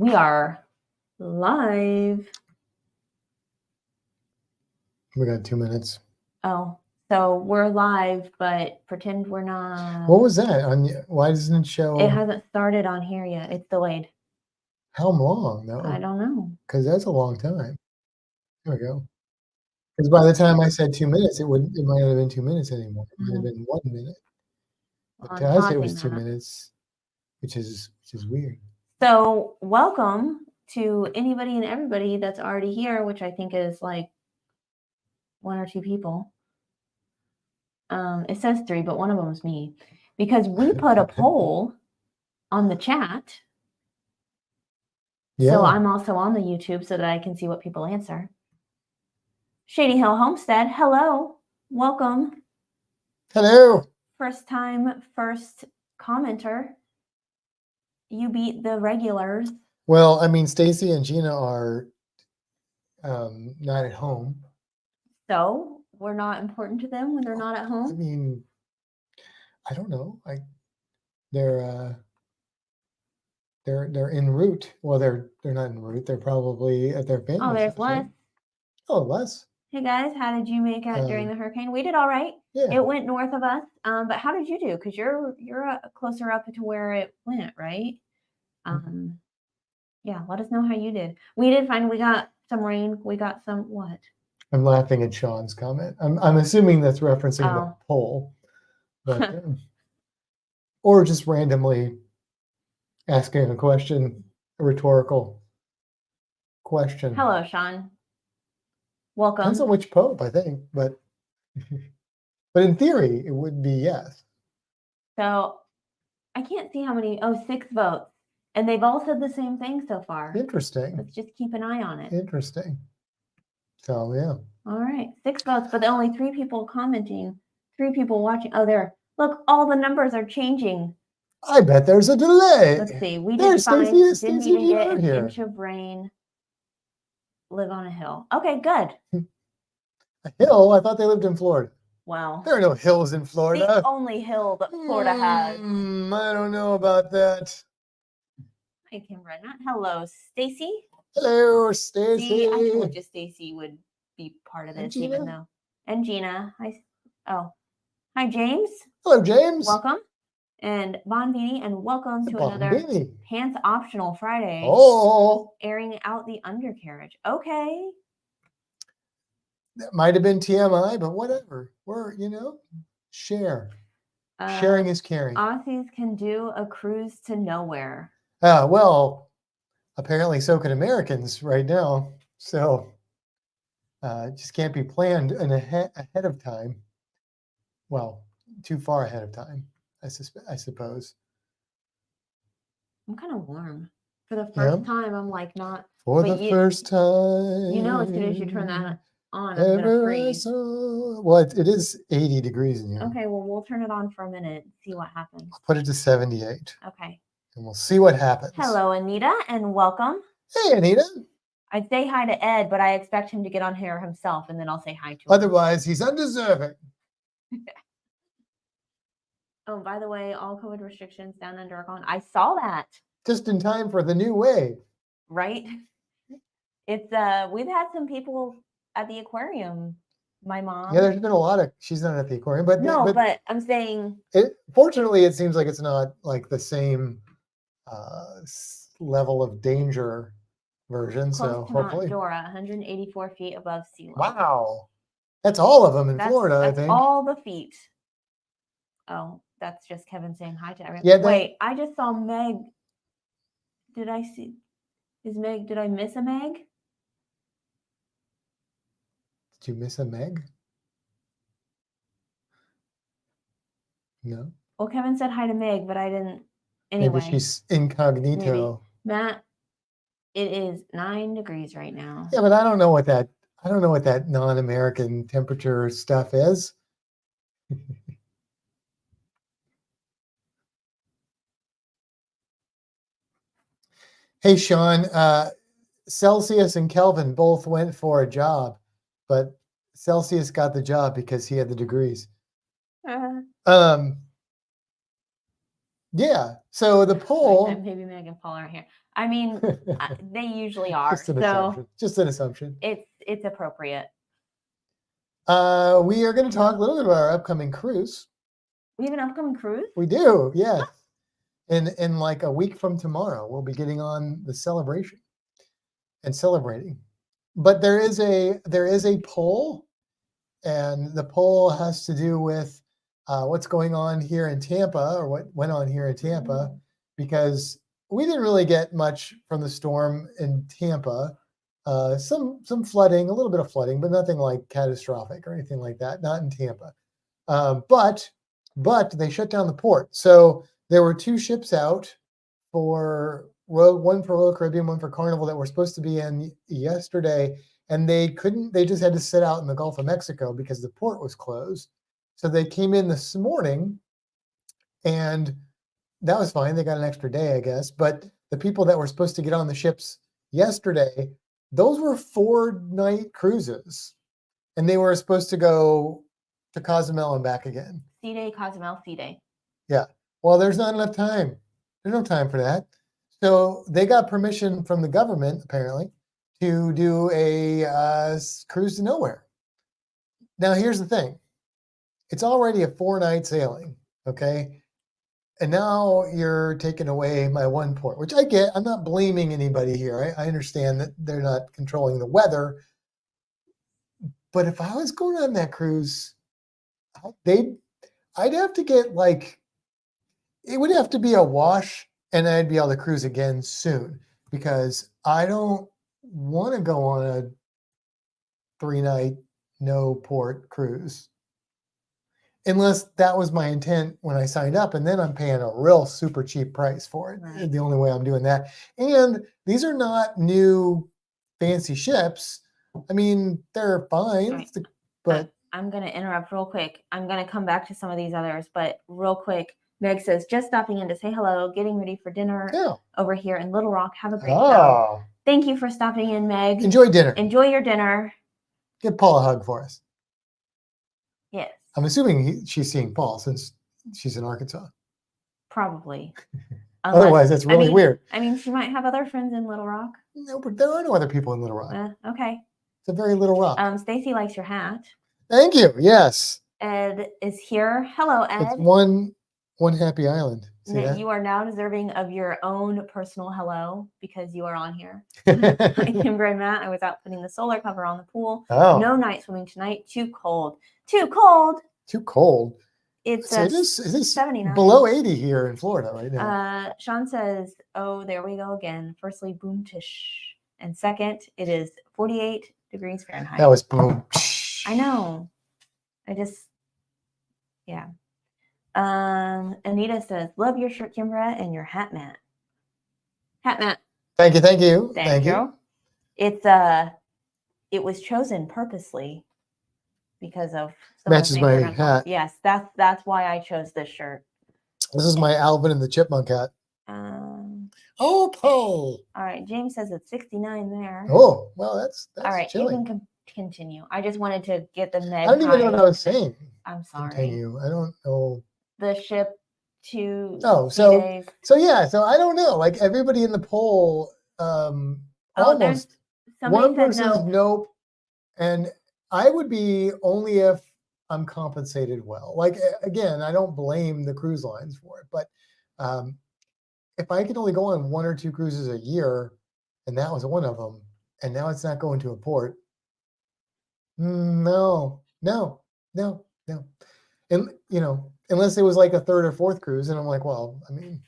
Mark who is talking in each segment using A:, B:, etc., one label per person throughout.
A: We are live.
B: We got 2 minutes.
A: Oh, so we're live, but pretend we're not.
B: What was that? Why doesn't it show?
A: It hasn't started on here yet. It's delayed.
B: How long, though?
A: I don't know.
B: Because that's a long time. There we go. Because by the time I said 2 minutes, it might not have been 2 minutes anymore. It might have been 1 minute. But to us, it was 2 minutes, which is weird.
A: So welcome to anybody and everybody that's already here, which I think is like 1 or 2 people. It says 3, but one of them is me, because we put a poll on the chat. Yeah. So I'm also on the YouTube so that I can see what people answer. Shady Hill Homestead, hello, welcome.
B: Hello.
A: First time, first commenter. You beat the regulars.
B: Well, I mean, Stacy and Gina are not at home.
A: So we're not important to them when they're not at home?
B: I mean, I don't know. They're en route. Well, they're not en route. They're probably at their family.
A: Oh, there's Les.
B: Right? Oh, Les.
A: Hey guys, how did you make out during the hurricane? We did all right. Yeah. It went north of us. But how did you do? Because you're closer up to where it went, right? Yeah, let us know how you did. We did fine. We got some rain. We got some what?
B: I'm laughing at Sean's comment. I'm assuming that's referencing the poll, but or just randomly asking a question, a rhetorical question.
A: Hello, Sean. Welcome.
B: Depends on which pope, I think, but in theory, it would be yes.
A: So I can't see how many. 6 votes. And they've all said the same thing so far.
B: Interesting.
A: Let's just keep an eye on it.
B: Interesting. So, yeah.
A: All right. 6 votes, but only 3 people commenting, 3 people watching. Oh, there. Look, all the numbers are changing.
B: I bet there's a delay.
A: Let's see. We did fine. Didn't even get an inch of rain. Live on a hill. Okay, good.
B: A hill? I thought they lived in Florida.
A: Wow.
B: There are no hills in Florida.
A: The only hill that Florida has.
B: I don't know about that.
A: Hi, Kimra. Hello, Stacy.
B: Hello, Stacy.
A: See, I told you Stacy would be part of this, even though. And Gina. Hi, James.
B: Hello, James.
A: Welcome. And Bonvini, and welcome to another Pants Optional Friday.
B: Oh.
A: Airing out the undercarriage. Okay.
B: That might have been TMI, but whatever. We're, share. Sharing is caring.
A: Aussies can do a cruise to nowhere.
B: Well, apparently so can Americans right now. So it just can't be planned ahead of time. Well, too far ahead of time, I suppose.
A: I'm kind of warm. For the first time, I'm like not.
B: For the first time.
A: You know, as soon as you turn that on, I'm going to freeze.
B: Well, it is 80 degrees in here.
A: Okay, well, we'll turn it on for a minute and see what happens.
B: I'll put it to 78.
A: Okay.
B: And we'll see what happens.
A: Hello, Anita, and welcome.
B: Hey, Anita.
A: I'd say hi to Ed, but I expect him to get on here himself, and then I'll say hi to him.
B: Otherwise, he's undeserving.
A: Oh, by the way, all COVID restrictions down under are gone. I saw that.
B: Just in time for the new wave.
A: Right? It's we've had some people at the aquarium. My mom.
B: Yeah, there's been a lot of. She's not at the aquarium, but
A: no. But I'm saying.
B: Fortunately, it seems like it's not like the same level of danger version.
A: Close
B: so
A: to
B: hopefully,
A: Mount Dora, 184 feet above sea level.
B: Wow, that's all of them in Florida.
A: That's
B: I think
A: all the feet. Oh, that's just Kevin saying hi to everyone.
B: Yeah.
A: Wait, I just saw Meg. Did I see? Did I miss a Meg?
B: Did you miss a Meg? No.
A: Well, Kevin said hi to Meg, but I didn't. Anyway.
B: Maybe she's incognito.
A: Maybe. Matt, it is 9 degrees right now.
B: Yeah, but I don't know what that non-American temperature stuff is. Hey, Sean, Celsius and Kelvin both went for a job, but Celsius got the job because he had the degrees. Yeah. So the poll.
A: Maybe Meg and Paul aren't here. I mean, they usually are.
B: Just an assumption. Just an assumption.
A: It's appropriate.
B: We are going to talk a little bit about our upcoming cruise.
A: We have an upcoming cruise?
B: We do, yeah. In like a week from tomorrow, we'll be getting on the Celebration and celebrating. But there is a poll, and the poll has to do with what's going on here in Tampa, or what went on here in Tampa, because we didn't really get much from the storm in Tampa. Some flooding, a little bit of flooding, but nothing like catastrophic or anything like that. Not in Tampa. But they shut down the port. So there were 2 ships out for one for Royal Caribbean, one for Carnival, that were supposed to be in yesterday, and they couldn't. They just had to sit out in the Gulf of Mexico because the port was closed. So they came in this morning, and that was fine. They got an extra day, I guess. But the people that were supposed to get on the ships yesterday, those were 4-night cruises, and they were supposed to go to Cozumel and back again.
A: Sea day, Cozumel, sea day.
B: Yeah. Well, there's not enough time. There's no time for that. So they got permission from the government, apparently, to do a cruise to nowhere. Now, here's the thing. It's already a 4-night sailing, okay? And now you're taking away my one port, which I get. I'm not blaming anybody here. I understand that they're not controlling the weather. But if I was going on that cruise, I'd have to get it would have to be a wash, and I'd be able to cruise again soon, because I don't want to go on a 3-night no port cruise unless that was my intent when I signed up, and then I'm paying a real super cheap price for it. Right. The only way I'm doing that. And these are not new fancy ships. I mean, they're fine, right. But
A: I'm going to interrupt real quick. I'm going to come back to some of these others, but real quick, Meg says, just stopping in to say hello, getting ready for dinner over here in Little Rock. Have a great show. Thank you for stopping in, Meg.
B: Enjoy dinner.
A: Enjoy your dinner.
B: Give Paul a hug for us.
A: Yes.
B: I'm assuming she's seeing Paul since she's in Arkansas.
A: Probably.
B: Otherwise, that's really weird.
A: I mean, she might have other friends in Little Rock.
B: No, but there are no other people in Little Rock.
A: Okay.
B: It's a very Little Rock.
A: Stacy likes your hat.
B: Thank you. Yes.
A: Ed is here. Hello, Ed.
B: It's one happy island. See that?
A: You are now deserving of your own personal hello because you are on here. Hi, Kimber and Matt. I was out putting the solar cover on the pool.
B: Oh.
A: No night swimming tonight. Too cold. Too cold.
B: Too cold.
A: It's
B: so it is
A: 79.
B: Below 80 here in Florida right now.
A: Sean says, oh, there we go again. Firstly, boom tish. And second, it is 48 degrees Fahrenheit.
B: That was boom.
A: I know. Yeah. Anita says, love your shirt, Kimbra, and your hat, Matt. Hat, Matt.
B: Thank you. Thank you.
A: It was chosen purposely because of
B: matches my hat.
A: Yes, that's why I chose this shirt.
B: This is my Alvin and the Chipmunk hat. Okay.
A: All right. James says it's 69 there.
B: Oh, well, that's
A: all right.
B: chilly.
A: You can continue. I just wanted to get the Meg.
B: I don't even know what I was saying.
A: I'm sorry.
B: Continue. I don't know.
A: The ship to.
B: Oh, so yeah. So I don't know. Like everybody in the poll, almost one person says nope, and I would be only if I'm compensated well. Like again, I don't blame the cruise lines for it, but if I could only go on 1 or 2 cruises a year, and that was one of them, and now it's not going to a port. No. And unless it was like a 3rd or 4th cruise, and I'm like, well, I mean,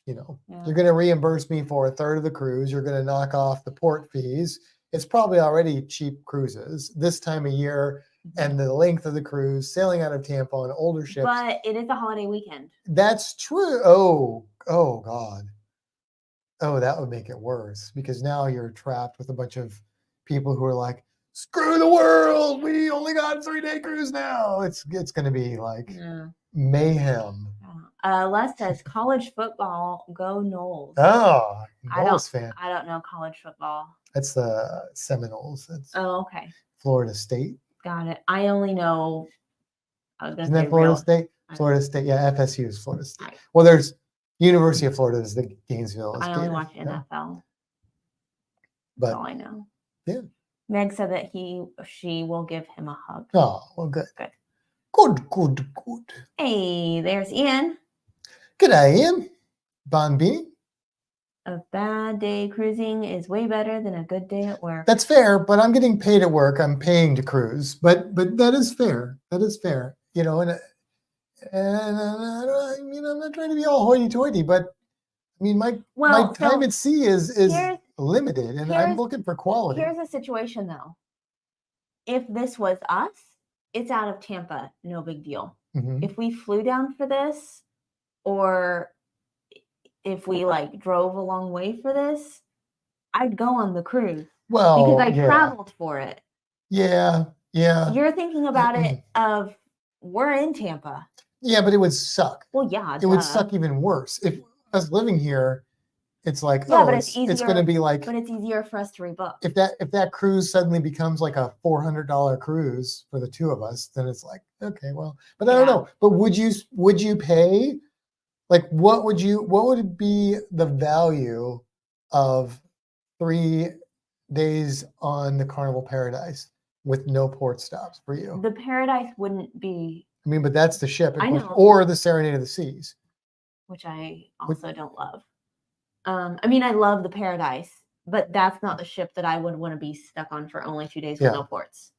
B: you're going to reimburse me for a 1/3 of the cruise. You're going to knock off the port fees. It's probably already cheap cruises this time of year, and the length of the cruise, sailing out of Tampa on older ships.
A: But it is a holiday weekend.
B: That's true. Oh God. Oh, that would make it worse, because now you're trapped with a bunch of people who are like, screw the world. We only got a 3-day cruise now. It's going to be like mayhem.
A: Les says college football, go Noles.
B: Oh, Noles fan.
A: I don't know college football.
B: That's the Seminoles.
A: Okay.
B: Florida State.
A: Got it. I only know.
B: Isn't that Florida State? Florida State. Yeah, FSU is Florida State.
A: Right.
B: Well, there's University of Florida is the Gainesville.
A: I only watch
B: Yeah.
A: NFL.
B: But
A: That's all I know.
B: yeah.
A: Meg said that she will give him a hug.
B: Oh, well, good. Good.
A: Hey, there's Ian.
B: Good day, Ian. Bonbini.
A: A bad day cruising is way better than a good day at work.
B: That's fair, but I'm getting paid at work. I'm paying to cruise, but that is fair. That is fair. You know, and I mean, I'm not trying to be all hoity-toity, but I mean, my time at sea is limited, and I'm looking for quality.
A: Here's a situation, though. If this was us, it's out of Tampa, no big deal.
B: Mm-hmm.
A: If we flew down for this, or if we like drove a long way for this, I'd go on the cruise.
B: Well,
A: because I traveled for it.
B: Yeah.
A: You're thinking about it of we're in Tampa.
B: Yeah, but it would suck.
A: Well, yeah,
B: it would suck even worse if us living here. It's like, but it's easier. It's going to be like,
A: but it's easier for us to rebook.
B: If that cruise suddenly becomes like a $400 cruise for the two of us, then it's like, okay, well, but I don't know. But would you pay? Like, what would be the value of 3 days on the Carnival Paradise with no port stops for you?
A: The Paradise wouldn't be.
B: I mean, but that's the ship,
A: I know.
B: or the Serenade of the Seas,
A: which I also don't love. I mean, I love the Paradise, but that's not the ship that I would want to be stuck on for only 2 days with no ports.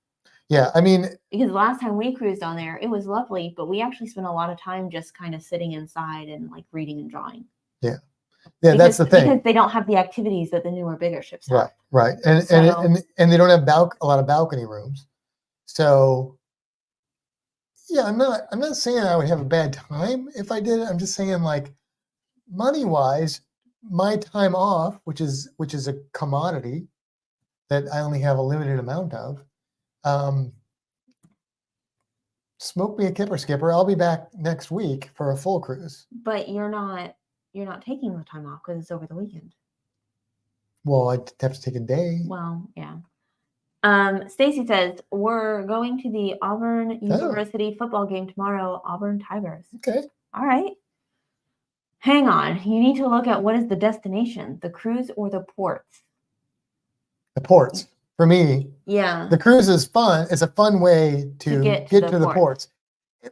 B: Yeah, I mean,
A: because the last time we cruised on there, it was lovely, but we actually spent a lot of time just kind of sitting inside and like reading and drawing.
B: Yeah, that's the thing.
A: Because they don't have the activities that the newer, bigger ships have.
B: Right, and they don't have a lot of balcony rooms. So, yeah, I'm not saying I would have a bad time if I did it. I'm just saying, like, money-wise, my time off, which is a commodity that I only have a limited amount of. Smoke me a kipper skipper. I'll be back next week for a full cruise.
A: But you're not taking the time off because it's over the weekend.
B: Well, I'd have to take a day.
A: Well, yeah. Stacy says we're going to the Auburn University football game tomorrow. Auburn Tigers.
B: Okay.
A: All right. Hang on. You need to look at what is the destination, the cruise or the ports.
B: The ports. For me, the cruise is fun. It's a fun way to get to the ports.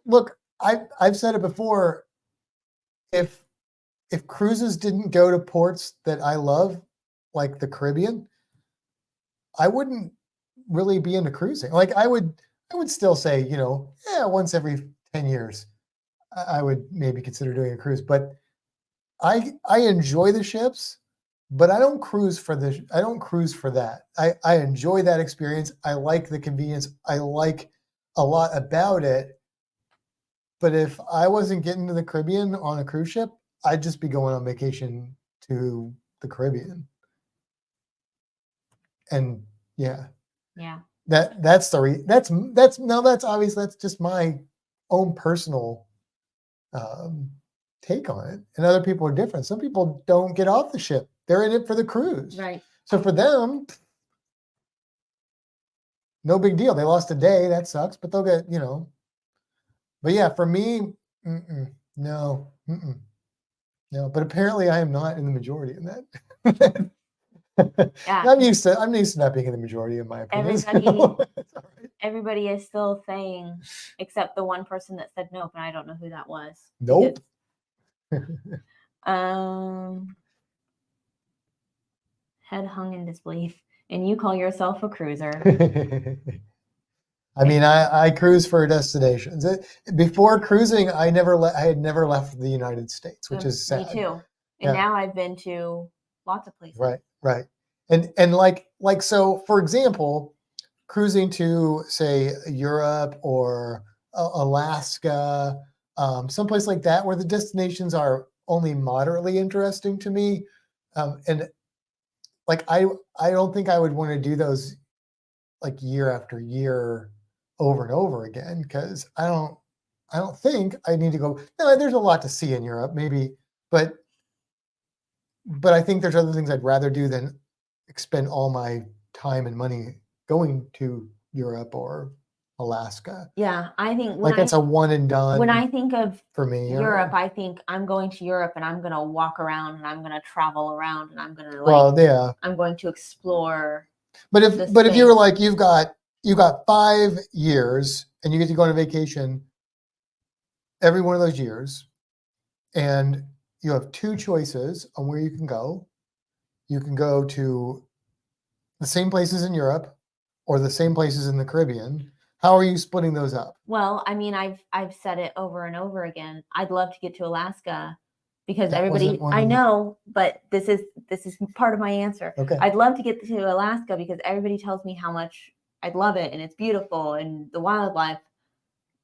B: Look, I've said it before. If cruises didn't go to ports that I love, like the Caribbean, I wouldn't really be into cruising. Like I would still say, once every 10 years, I would maybe consider doing a cruise. But I enjoy the ships. But I don't cruise for that. I enjoy that experience. I like the convenience. I like a lot about it. But if I wasn't getting to the Caribbean on a cruise ship, I'd just be going on vacation to the Caribbean. And that's obvious. That's just my own personal take on it. And other people are different. Some people don't get off the ship. They're in it for the cruise.
A: Right.
B: So for them, no big deal. They lost a day. That sucks, but they'll get, But yeah, for me, no. But apparently I am not in the majority in that. Yeah. I'm used to not being in the majority, in my opinion.
A: Everybody is still saying, except the one person that said nope, and I don't know who that was.
B: Nope.
A: Head hung in disbelief, and you call yourself a cruiser.
B: I mean, I cruise for destinations. Before cruising, I had never left the United States, which is sad.
A: Me too. And now I've been to lots of places.
B: Right. And like so, for example, cruising to, say, Europe or Alaska, someplace like that, where the destinations are only moderately interesting to me, and like I don't think I would want to do those like year after year over and over again, because I don't think I need to go. No, there's a lot to see in Europe, maybe, but I think there's other things I'd rather do than expend all my time and money going to Europe or Alaska.
A: Yeah, I think
B: like it's a one and done.
A: When I think of
B: for me,
A: Europe, I think I'm going to Europe and I'm going to walk around and I'm going to travel around and I'm going to I'm going to explore.
B: But if you were like, you got 5 years and you get to go on a vacation every one of those years, and you have 2 choices on where you can go. You can go to the same places in Europe or the same places in the Caribbean. How are you splitting those up?
A: Well, I mean, I've said it over and over again. I'd love to get to Alaska because everybody, I know, but this is part of my answer.
B: Okay.
A: I'd love to get to Alaska because everybody tells me how much I'd love it and it's beautiful and the wildlife.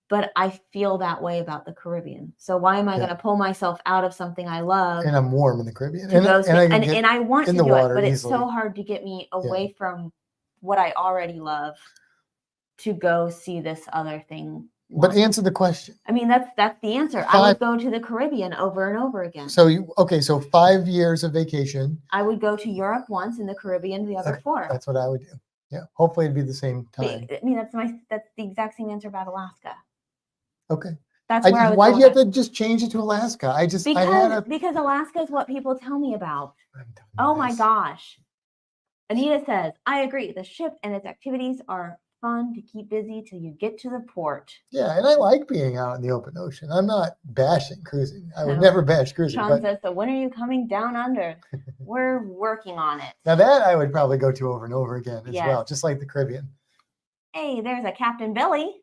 A: But I feel that way about the Caribbean. So why am I going to pull myself out of something I love?
B: And I'm warm in the Caribbean.
A: And I want to do it, but it's so hard to get me away from what I already love to go see this other thing.
B: But answer the question.
A: I mean, that's the answer. I would go to the Caribbean over and over again.
B: So so 5 years of vacation.
A: I would go to Europe once and the Caribbean the other 4.
B: That's what I would do. Yeah. Hopefully it'd be the same time.
A: I mean, that's the exact same answer about Alaska.
B: Okay.
A: That's where I would
B: why do you have to just change it to Alaska?
A: Because Alaska is what people tell me about. Oh my gosh. Anita says, I agree. The ship and its activities are fun to keep busy till you get to the port.
B: Yeah, and I like being out in the open ocean. I'm not bashing cruising. I would never bash cruising.
A: Sean says, so when are you coming down under? We're working on it.
B: Now that I would probably go to over and over again as well, just like the Caribbean.
A: Hey, there's a Captain Billy.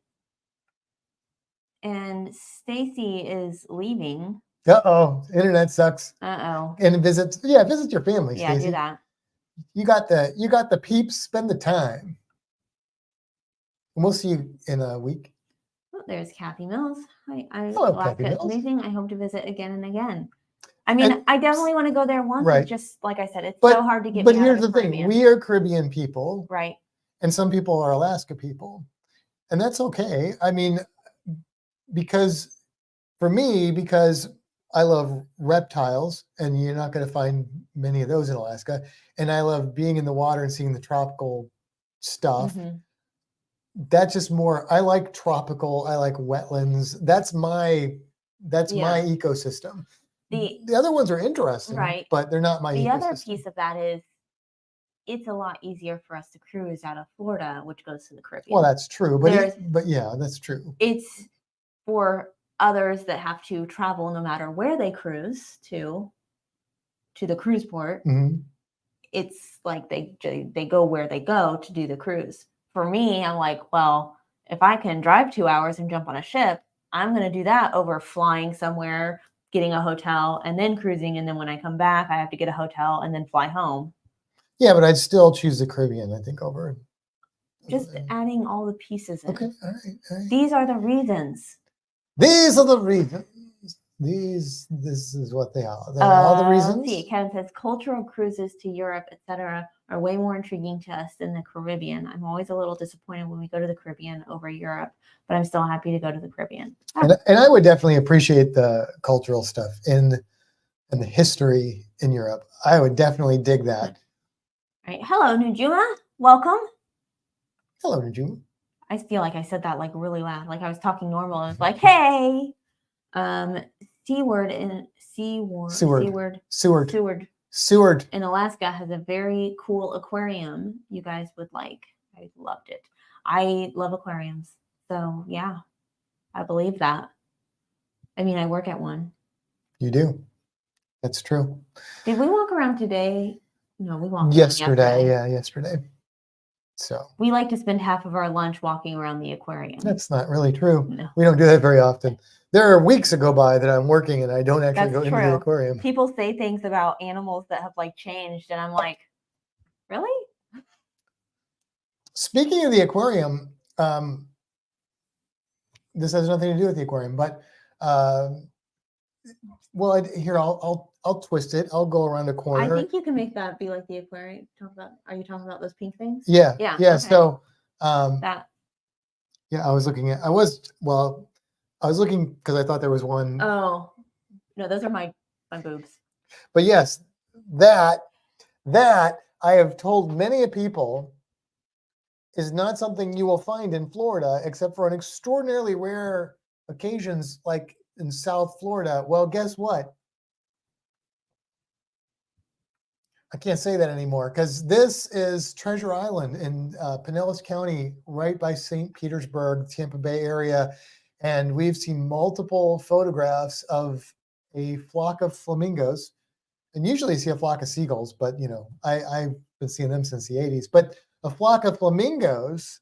A: And Stacy is leaving.
B: Uh-oh, internet sucks.
A: Uh-oh.
B: And visit your family,
A: Yeah,
B: Stacey.
A: do that.
B: You got the peeps, spend the time. And we'll see you in a week.
A: Oh, there's Kathy Mills. Hi,
B: Hello, Kathy Mills.
A: It's amazing. I hope to visit again and again. I mean, I definitely want to go there once. Right. It's just like I said, it's so hard to get.
B: But here's the thing: we are Caribbean people,
A: right?
B: And some people are Alaska people, and that's okay. I mean, because I love reptiles, and you're not going to find many of those in Alaska. And I love being in the water and seeing the tropical stuff. Mm-hmm. That's just more. I like tropical. I like wetlands. That's my ecosystem. The other ones are interesting, right? But they're not my ecosystem.
A: The other piece of that is it's a lot easier for us to cruise out of Florida, which goes to the Caribbean.
B: Well, that's true, but yeah, that's true.
A: It's for others that have to travel no matter where they cruise to the cruise port. Mm-hmm. It's like they go where they go to do the cruise. For me, I'm like, well, if I can drive 2 hours and jump on a ship, I'm going to do that over flying somewhere, getting a hotel, and then cruising. And then when I come back, I have to get a hotel and then fly home.
B: Yeah, but I'd still choose the Caribbean, I think, over.
A: Just adding all the pieces in.
B: Okay, all right.
A: These are the reasons.
B: These are the reasons. This is what they are. They're all the reasons.
A: See, Kevin says cultural cruises to Europe, etc., are way more intriguing to us than the Caribbean. I'm always a little disappointed when we go to the Caribbean over Europe, but I'm still happy to go to the Caribbean.
B: And I would definitely appreciate the cultural stuff and the history in Europe. I would definitely dig that.
A: All right. Hello, Nujuma. Welcome.
B: Hello, Nujuma.
A: I feel like I said that like really loud, like I was talking normal. I was like, hey. Seward in Alaska has a very cool aquarium you guys would like. I loved it. I love aquariums. So yeah, I believe that. I mean, I work at one.
B: You do. That's true.
A: Did we walk around today? No, we walked
B: yesterday. Yeah, yesterday. So
A: we like to spend half of our lunch walking around the aquarium.
B: That's not really true. No. We don't do that very often. There are weeks that go by that I'm working and I don't actually go into the aquarium.
A: People say things about animals that have like changed, and I'm like, really?
B: Speaking of the aquarium, this has nothing to do with the aquarium, but here I'll twist it. I'll go around the corner.
A: I think you can make that be like the aquarium. Are you talking about those pink things?
B: Yeah.
A: Okay.
B: So
A: that.
B: Yeah, I was looking because I thought there was one.
A: Oh, no, those are my boobs.
B: But yes, that I have told many people is not something you will find in Florida, except for on extraordinarily rare occasions, like in South Florida. Well, guess what? I can't say that anymore because this is Treasure Island in Pinellas County, right by St. Petersburg, Tampa Bay area. And we've seen multiple photographs of a flock of flamingos. And usually you see a flock of seagulls, but you know, I've been seeing them since the 80s. But a flock of flamingos,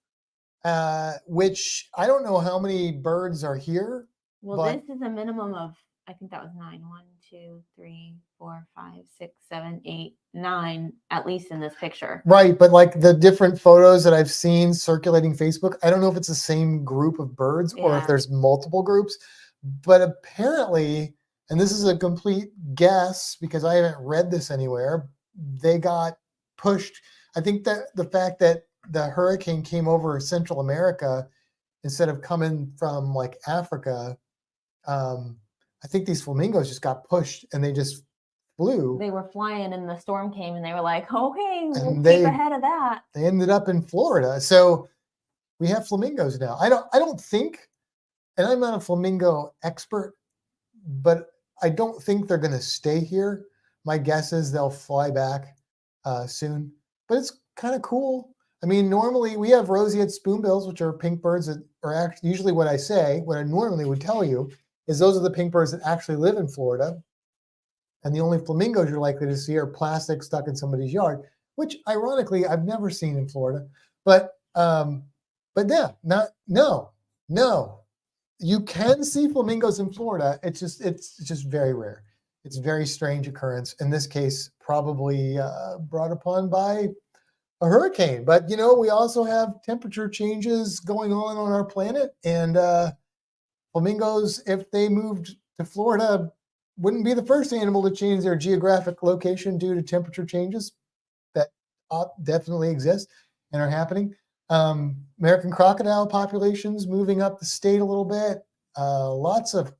B: which I don't know how many birds are here.
A: Well, this is a minimum of, I think that was 9. 1, 2, 3, 4, 5, 6, 7, 8, 9, at least in this picture.
B: Right, but like the different photos that I've seen circulating Facebook, I don't know if it's the same group of birds or if there's multiple groups, but apparently, and this is a complete guess because I haven't read this anywhere, they got pushed. I think that the fact that the hurricane came over Central America instead of coming from like Africa, I think these flamingos just got pushed and they just flew.
A: They were flying and the storm came and they were like, okay, we'll keep ahead of that.
B: They ended up in Florida. So we have flamingos now. I don't think, and I'm not a flamingo expert, but I don't think they're going to stay here. My guess is they'll fly back soon, but it's kind of cool. I mean, normally we have roseate spoonbills, which are pink birds that are actually usually what I normally would tell you is those are the pink birds that actually live in Florida. And the only flamingos you're likely to see are plastic stuck in somebody's yard, which ironically I've never seen in Florida. But yeah, no. You can see flamingos in Florida. It's just very rare. It's a very strange occurrence. In this case, probably brought upon by a hurricane. But you know, we also have temperature changes going on our planet, and flamingos, if they moved to Florida, wouldn't be the first animal to change their geographic location due to temperature changes that definitely exist and are happening. American crocodile populations moving up the state a little bit. Lots of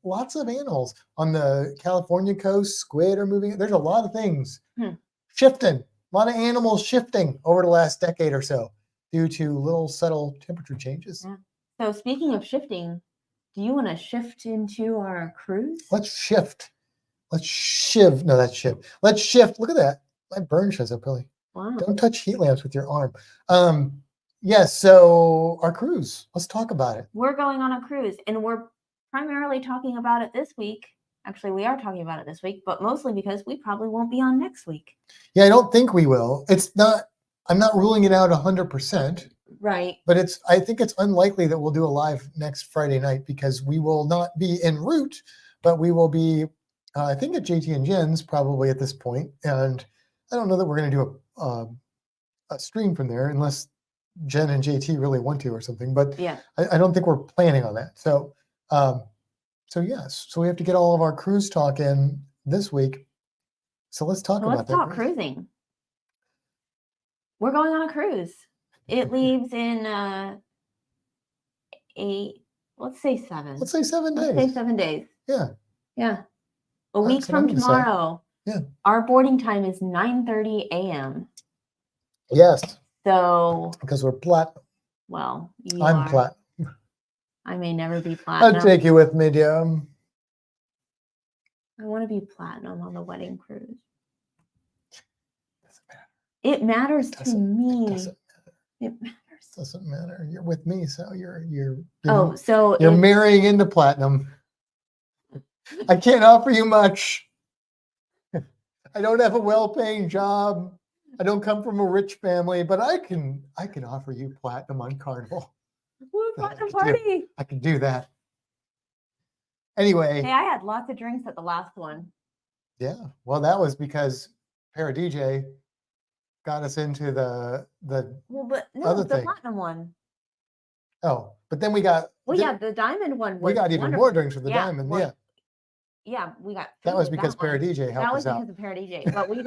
B: animals on the California coast. Squid are moving. There's a lot of things shifting. A lot of animals shifting over the last decade or so due to little subtle temperature changes.
A: Yeah. So speaking of shifting, do you want to shift into our cruise?
B: Let's shift. Let's shiv. No, that's shift. Let's shift. Look at that. My burn shows up, Billy.
A: Wow.
B: Don't touch heat lamps with your arm. Yes, so our cruise. Let's talk about it.
A: We're going on a cruise, and we're primarily talking about it this week. Actually, we are talking about it this week, but mostly because we probably won't be on next week.
B: Yeah, I don't think we will. I'm not ruling it out 100%.
A: Right.
B: But I think it's unlikely that we'll do a live next Friday night because we will not be en route, but we will be, I think, at JT and Jen's probably at this point. And I don't know that we're going to do a stream from there unless Jen and JT really want to or something. But
A: yeah,
B: I don't think we're planning on that. So yes. So we have to get all of our cruise talk in this week. So let's talk about that.
A: Let's talk cruising. We're going on a cruise. It leaves in let's say 7.
B: Let's say 7 days.
A: Let's say 7 days.
B: Yeah.
A: Yeah. A week from tomorrow.
B: Yeah.
A: Our boarding time is 9:30 a.m.
B: Yes.
A: So
B: because we're platinum.
A: Well,
B: I'm platinum.
A: I may never be platinum.
B: I'll take you with me, dear.
A: I want to be platinum on the wedding cruise.
B: Doesn't matter.
A: It matters to me.
B: It doesn't matter.
A: It matters.
B: Doesn't matter. You're with me, so you're
A: so
B: you're marrying into platinum. I can't offer you much. I don't have a well-paying job. I don't come from a rich family, but I can offer you platinum on Carnival.
A: Platinum party.
B: I can do that. Anyway.
A: Hey, I had lots of drinks at the last one.
B: Yeah. Well, that was because Para-DJ got us into the other thing.
A: Platinum one.
B: Oh, but then we got.
A: Well, yeah, the diamond one.
B: We got even more drinks with the diamond.
A: Well,
B: yeah.
A: Yeah, we got.
B: That was because Para-DJ helped us out.
A: That was because of Para-DJ, but we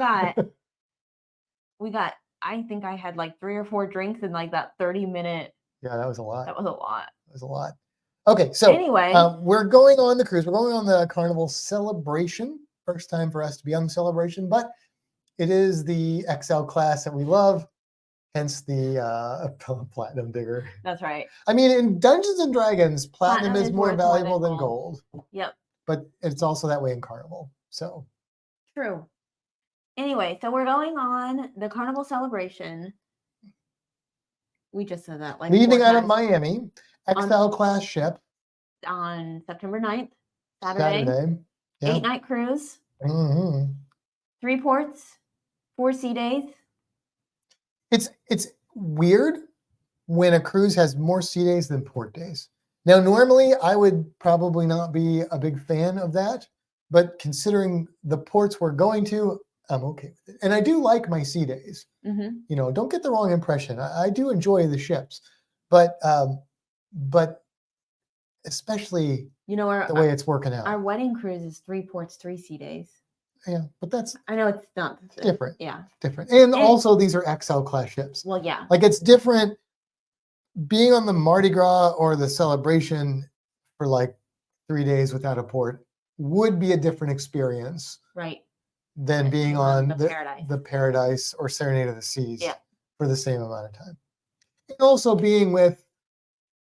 A: got. I think I had like 3 or 4 drinks in like that 30-minute.
B: Yeah, that was a lot.
A: That was a lot.
B: It was a lot. Okay, so
A: anyway,
B: we're going on the cruise. We're going on the Carnival Celebration. First time for us to be on the Celebration, but it is the XL class that we love. Hence the platinum digger.
A: That's right.
B: I mean, in Dungeons and Dragons, platinum is more
A: worth
B: valuable than gold.
A: Yep.
B: But it's also that way in Carnival. So
A: true. Anyway, so we're going on the Carnival celebration. We just said that like
B: leaving out of Miami, XL class ship
A: on September 9th, Saturday. Yeah. 8-night cruise.
B: Mm-hmm.
A: 3 ports, 4 sea days.
B: It's weird when a cruise has more sea days than port days. Now, normally I would probably not be a big fan of that, but considering the ports we're going to, I'm okay with it. And I do like my sea days.
A: Mm-hmm.
B: You know, don't get the wrong impression. I do enjoy the ships, but especially the way it's working out.
A: Our wedding cruise is 3 ports, 3 sea days.
B: Yeah, but I
A: know it's not
B: different.
A: Yeah,
B: different. And also these are XL class ships.
A: Well, yeah,
B: like it's different. Being on the Mardi Gras or the celebration for like 3 days without a port would be a different experience,
A: right?
B: Than being on the Paradise or Serenade of the Seas for the same amount of time. And also being with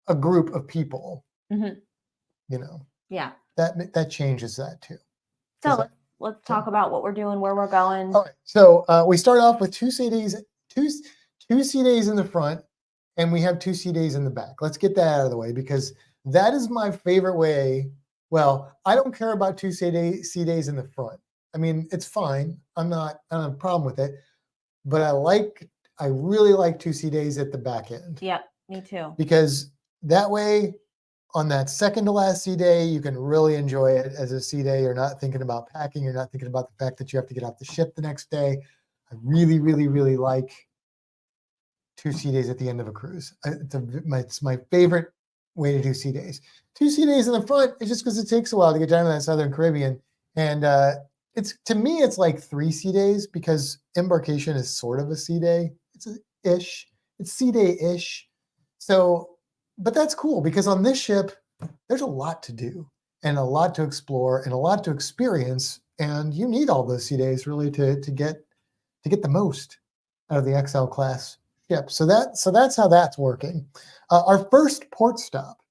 B: a group of people, you know. Yeah. That changes that too.
A: So let's talk about what we're doing, where we're going.
B: All right. So we start off with 2 sea days, two sea days in the front, and we have 2 sea days in the back. Let's get that out of the way because that is my favorite way. Well, I don't care about 2 sea days in the front. I mean, it's fine. I don't have a problem with it, but I really like 2 sea days at the back end.
A: Yep, me too.
B: Because that way, on that second to last sea day, you can really enjoy it as a sea day. You're not thinking about packing. You're not thinking about the fact that you have to get off the ship the next day. I really, really, really like 2 sea days at the end of a cruise. It's my favorite way to do sea days. 2 sea days in the front is just because it takes a while to get down to that Southern Caribbean. And to me, it's like 3 sea days because embarkation is sort of a sea day. It's sea day-ish. So, but that's cool because on this ship, there's a lot to do and a lot to explore and a lot to experience. And you need all those sea days really to get the most out of the XL class ship. So that's how that's working. Our first port stop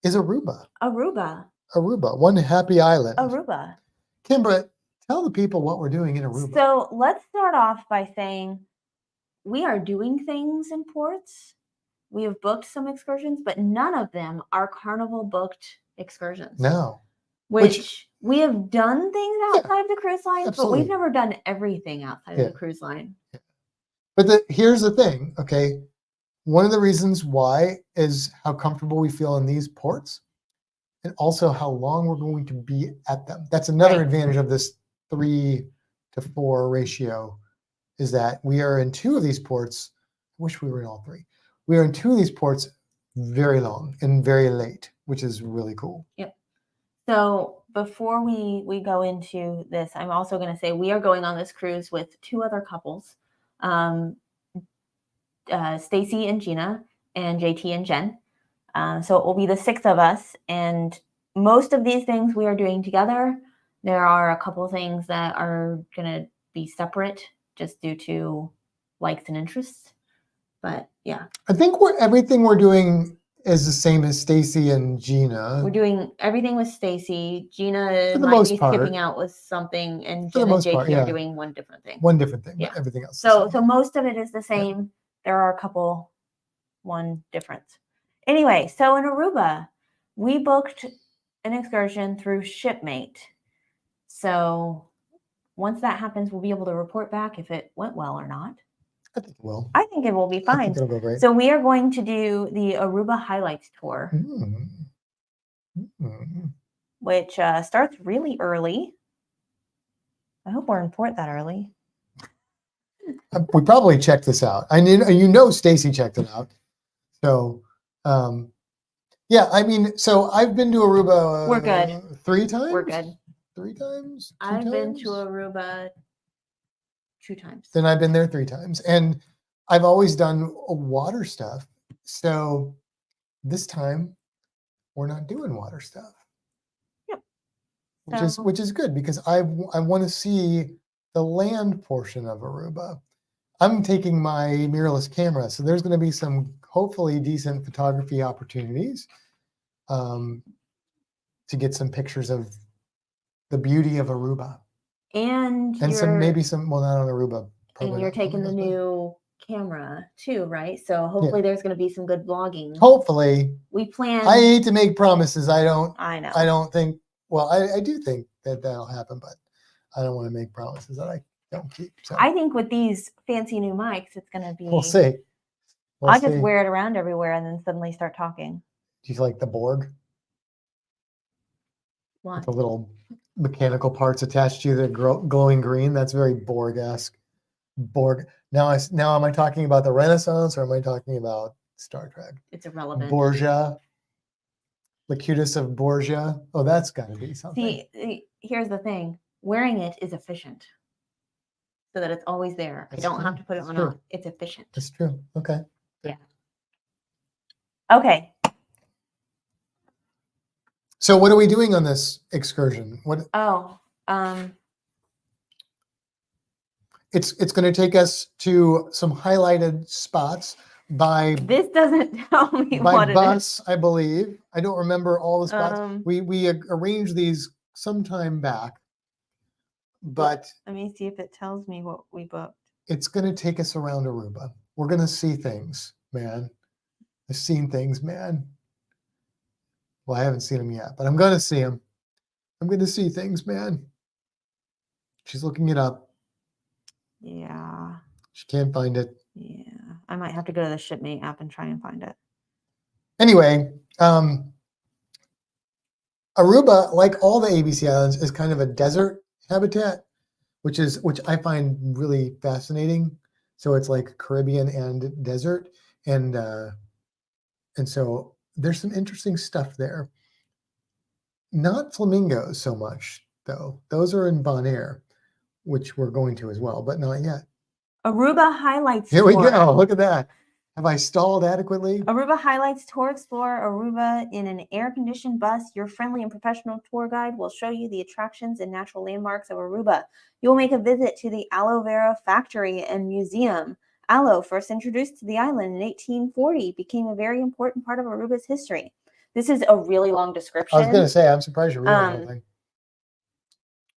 B: is Aruba. Aruba, one happy island.
A: Aruba.
B: Kimbra, tell the people what we're doing in Aruba.
A: So let's start off by saying we are doing things in ports. We have booked some excursions, but none of them are Carnival booked excursions.
B: No.
A: Which we have done things outside of the cruise line, but we've never done everything outside of the cruise line.
B: Yeah. But here's the thing, okay? One of the reasons why is how comfortable we feel in these ports and also how long we're going to be at them. That's another advantage of this 3 to 4 ratio is that we are in 2 of these ports. I wish we were in all 3. We are in 2 of these ports very long and very late, which is really cool.
A: Yep. So before we go into this, I'm also going to say we are going on this cruise with 2 other couples, Stacy and Gina and JT and Jen. So it will be the 6 of us, and most of these things we are doing together. There are a couple things that are going to be separate just due to likes and interests. But yeah,
B: I think everything we're doing is the same as Stacy and Gina.
A: We're doing everything with Stacy. Gina might be skipping out with something, and Jen and JT are doing one different thing.
B: One different thing, but everything else.
A: So most of it is the same. Yeah. There are a couple, one difference. Anyway, so in Aruba, we booked an excursion through Shipmate. So once that happens, we'll be able to report back if it went well or not.
B: I think it will.
A: I think it will be fine.
B: It'll go great.
A: So we are going to do the Aruba Highlights Tour, which starts really early. I hope we're in port that early.
B: We probably checked this out. I mean, Stacy checked it out. So, yeah, I mean, so I've been to Aruba.
A: We're good.
B: 3 times?
A: We're good.
B: 3 times?
A: I've been to Aruba 2 times.
B: Then I've been there 3 times. And I've always done water stuff. So this time we're not doing water stuff.
A: Yep.
B: Which is good because I want to see the land portion of Aruba. I'm taking my mirrorless camera, so there's going to be some hopefully decent photography opportunities to get some pictures of the beauty of Aruba.
A: And
B: maybe some, well, not on Aruba.
A: And you're taking the new camera too, right? So hopefully there's going to be some good vlogging.
B: Hopefully.
A: We plan.
B: I hate to make promises. I know.
A: I
B: don't think, well, I do think that that'll happen, but I don't want to make promises that I don't keep. So.
A: I think with these fancy new mics, it's going to be.
B: We'll see.
A: I'll just wear it around everywhere and then suddenly start talking.
B: Do you like the Borg?
A: What?
B: The little mechanical parts attached to the glowing green. That's very Borg-esque. Borg. Now am I talking about the Renaissance or am I talking about Star Trek?
A: It's irrelevant.
B: Borgia. Locutus of Borgia. Oh, that's got to be something.
A: See, here's the thing. Wearing it is efficient. So that it's always there. I don't have to put it on off. It's efficient.
B: That's true. Okay.
A: Yeah. Okay.
B: So what are we doing on this excursion? It's going to take us to some highlighted spots by.
A: This doesn't tell me
B: by bus, I believe. I don't remember all the spots. We arranged these sometime back, but
A: let me see if it tells me what we booked.
B: It's going to take us around Aruba. We're going to see things, man. I've seen things, man. Well, I haven't seen them yet, but I'm going to see them. I'm going to see things, man. She's looking it up.
A: Yeah.
B: She can't find it.
A: Yeah. I might have to go to the Shipmate app and try and find it.
B: Anyway, Aruba, like all the ABC Islands, is kind of a desert habitat, which I find really fascinating. So it's like Caribbean and desert, and so there's some interesting stuff there. Not flamingos so much, though. Those are in Bonaire, which we're going to as well, but not yet.
A: Aruba highlights.
B: Here we go. Look at that. Have I stalled adequately?
A: Aruba highlights tour. Explore Aruba in an air-conditioned bus. Your friendly and professional tour guide will show you the attractions and natural landmarks of Aruba. You will make a visit to the aloe vera factory and museum. Aloe, first introduced to the island in 1840, became a very important part of Aruba's history. This is a really long description.
B: I was going to say, I'm surprised you're reading the whole thing.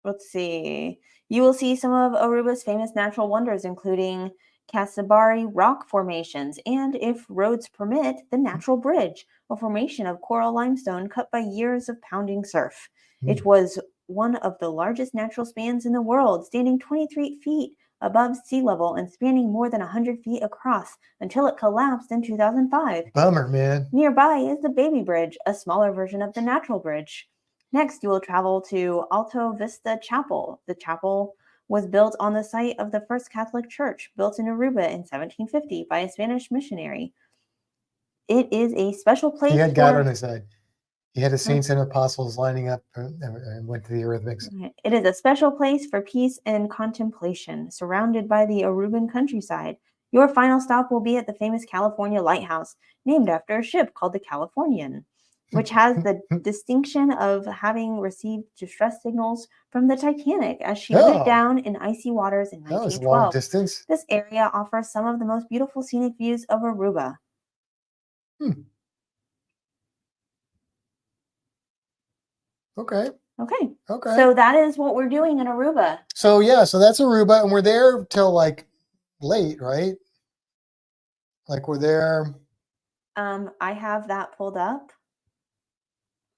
A: Let's see. You will see some of Aruba's famous natural wonders, including Casabari rock formations, and, if roads permit, the Natural Bridge, a formation of coral limestone cut by years of pounding surf. It was one of the largest natural spans in the world, standing 23 feet above sea level and spanning more than 100 feet across until it collapsed in 2005.
B: Bummer, man.
A: Nearby is the Baby Bridge, a smaller version of the Natural Bridge. Next, you will travel to Alto Vista Chapel. The chapel was built on the site of the first Catholic church, built in Aruba in 1750 by a Spanish missionary. It is a special place.
B: He had God on his side. He had the saints and apostles lining up and went to the Eurythmics.
A: It is a special place for peace and contemplation, surrounded by the Aruban countryside. Your final stop will be at the famous California Lighthouse, named after a ship called the Californian, which has the distinction of having received distress signals from the Titanic as she went down in icy waters in 1912.
B: That was long distance.
A: This area offers some of the most beautiful scenic views of Aruba.
B: Okay.
A: So that is what we're doing in Aruba.
B: So that's Aruba, and we're there till like late, right? Like we're there.
A: I have that pulled up.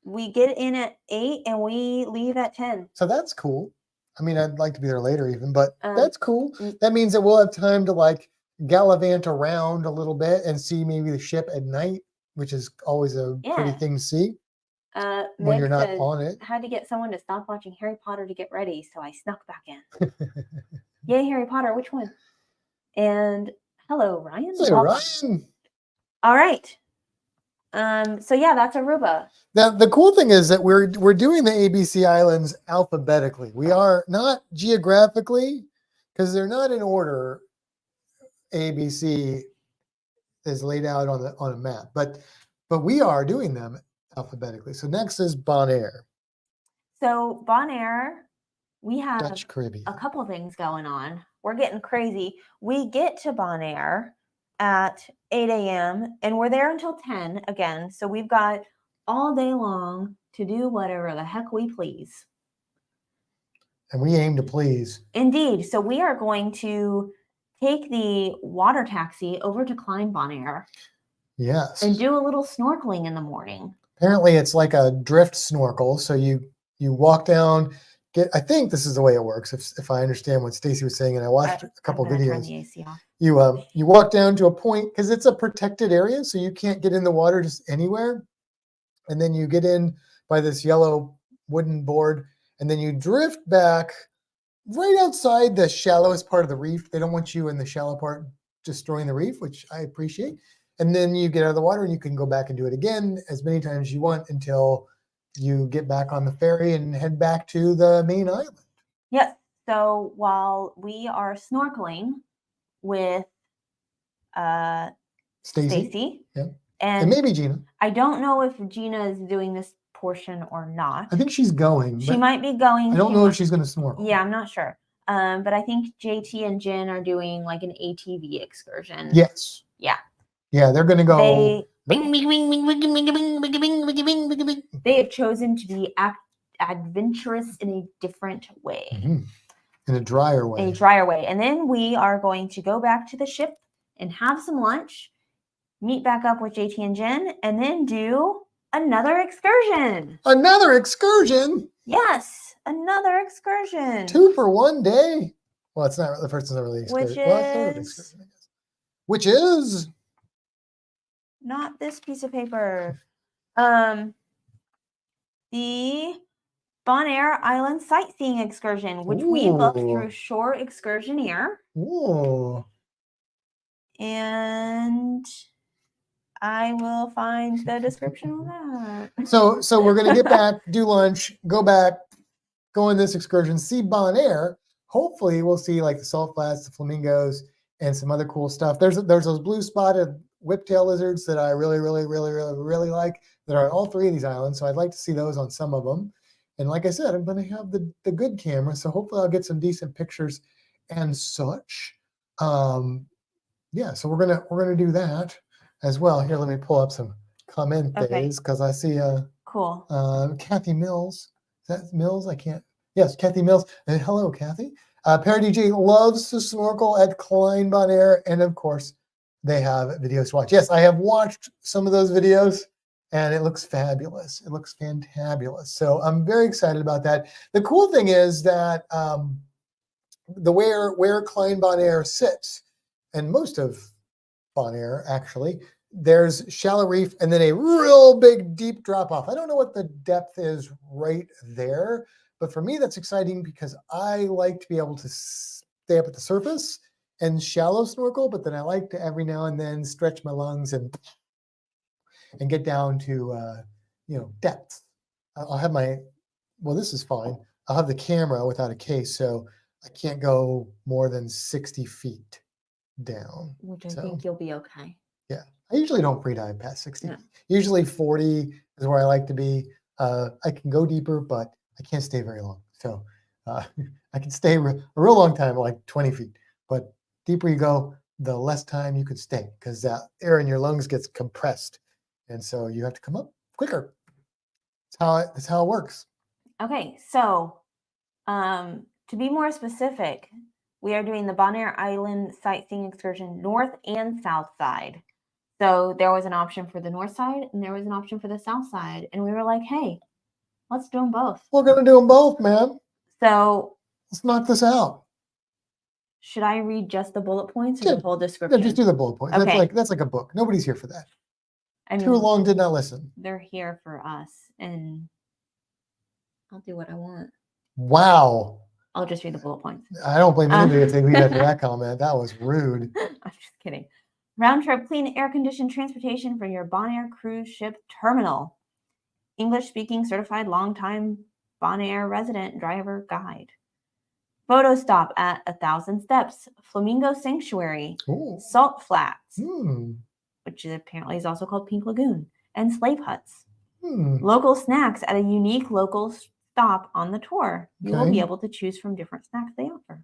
A: We get in at 8 and we leave at 10.
B: So that's cool. I mean, I'd like to be there later even, but that's cool. That means that we'll have time to like gallivant around a little bit and see maybe the ship at night, which is always a pretty thing to see. When you're not on it.
A: Had to get someone to stop watching Harry Potter to get ready, so I snuck back in. Yay, Harry Potter! Which one? And hello, Ryan.
B: Hello, Ryan.
A: All right. So that's Aruba.
B: Now the cool thing is that we're doing the ABC Islands alphabetically. We are not geographically, because they're not in order. ABC is laid out on a map, but we are doing them alphabetically. So next is Bonaire.
A: So Bonaire, we have
B: Dutch Caribbean.
A: a couple things going on. we're getting crazy. We get to Bonaire at 8 a.m. and we're there until 10 again. So we've got all day long to do whatever the heck we please.
B: And we aim to please.
A: Indeed. So we are going to take the water taxi over to Klein Bonaire.
B: Yes.
A: And do a little snorkeling in the morning.
B: Apparently it's like a drift snorkel. So you walk down, I think this is the way it works, if I understand what Stacy was saying, and I watched a couple videos.
A: Turn the AC off.
B: You walk down to a point, because it's a protected area, so you can't get in the water just anywhere. And then you get in by this yellow wooden board, and then you drift back right outside the shallowest part of the reef. They don't want you in the shallow part destroying the reef, which I appreciate. And then you get out of the water and you can go back and do it again as many times as you want until you get back on the ferry and head back to the main island.
A: Yes. So while we are snorkeling with Stacy,
B: yeah,
A: and
B: maybe Gina.
A: I don't know if Gina is doing this portion or not.
B: I think she's going.
A: She might be going.
B: I don't know if she's going to snorkel.
A: Yeah, I'm not sure. But I think JT and Jen are doing like an ATV excursion.
B: Yes.
A: Yeah.
B: Yeah, they're going to go.
A: They have chosen to be adventurous in a different way.
B: Mm-hmm. In a drier way.
A: A drier way. And then we are going to go back to the ship and have some lunch, meet back up with JT and Jen, and then do another excursion.
B: Another excursion?
A: Yes, another excursion.
B: 2 for 1 day. Well, it's not, the first one's not really excursion. Which is
A: not this piece of paper. The Bonaire Island sightseeing excursion, which we booked through Shore Excursioneer.
B: Ooh.
A: And I will find the description of that.
B: So we're gonna get back, do lunch, go back, go on this excursion, see Bonaire. Hopefully we'll see like the salt flats, the flamingos, and some other cool stuff. There's those blue spotted whiptail lizards that I really like that are on all 3 of these islands. So I'd like to see those on some of them. And like I said, I'm going to have the good camera, so hopefully I'll get some decent pictures and such. Yeah, so we're gonna do that as well. Here, let me pull up some comment days because I see
A: cool.
B: Kathy Mills. Is that Mills? I can't. Yes, Kathy Mills. And hello, Kathy. Perry DJ loves to snorkel at Klein Bonaire, and of course, they have videos to watch. Yes, I have watched some of those videos, and it looks fabulous. It looks fantabulous. So I'm very excited about that. The cool thing is that the where Klein Bonaire sits, and most of Bonaire actually, there's shallow reef and then a real big deep drop off. I don't know what the depth is right there, but for me that's exciting because I like to be able to stay up at the surface and shallow snorkel, but then I like to every now and then stretch my lungs and get down to depth. I'll have this is fine. I'll have the camera without a case, so I can't go more than 60 feet down.
A: Which I think you'll be okay.
B: Yeah. I usually don't pre-dive past 60.
A: No.
B: Usually 40 is where I like to be. I can go deeper, but I can't stay very long. So I can stay a real long time, like 20 feet. But deeper you go, the less time you could stay because that air in your lungs gets compressed. And so you have to come up quicker. That's how it works.
A: Okay. So to be more specific, we are doing the Bonaire Island sightseeing excursion north and south side. So there was an option for the north side and there was an option for the south side. And we were like, hey, let's do them both.
B: We're going to do them both, man.
A: So
B: let's knock this out.
A: Should I read just the bullet points or the whole description?
B: No, just do the bullet points.
A: Okay.
B: That's like a book. Nobody's here for that.
A: I mean,
B: too long did not listen.
A: They're here for us. And I'll do what I want.
B: Wow.
A: I'll just read the bullet points.
B: I don't blame anybody if they leave after that comment. That was rude.
A: I'm just kidding. Round trip clean air-conditioned transportation for your Bonaire cruise ship terminal. English-speaking certified long-time Bonaire resident driver guide. Photo stop at 1,000 Steps. Flamingo Sanctuary.
B: Ooh.
A: Salt Flats, which apparently is also called Pink Lagoon. And slave huts. Local snacks at a unique local stop on the tour. You will be able to choose from different snacks they offer.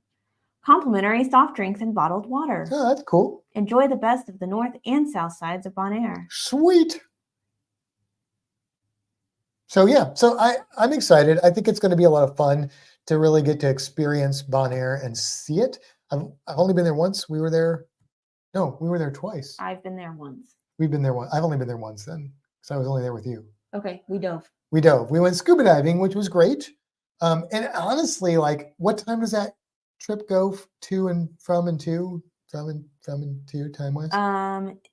A: Complimentary soft drinks and bottled water.
B: Oh, that's cool.
A: Enjoy the best of the north and south sides of Bonaire.
B: Sweet. So yeah, so I'm excited. I think it's going to be a lot of fun to really get to experience Bonaire and see it. I've only been there once. We were there. No, we were there twice.
A: I've been there once.
B: We've been there once. I've only been there once then, because I was only there with you.
A: Okay, we dove.
B: We dove. We went scuba diving, which was great. And honestly, like, what time does that trip go to and from and to time wise?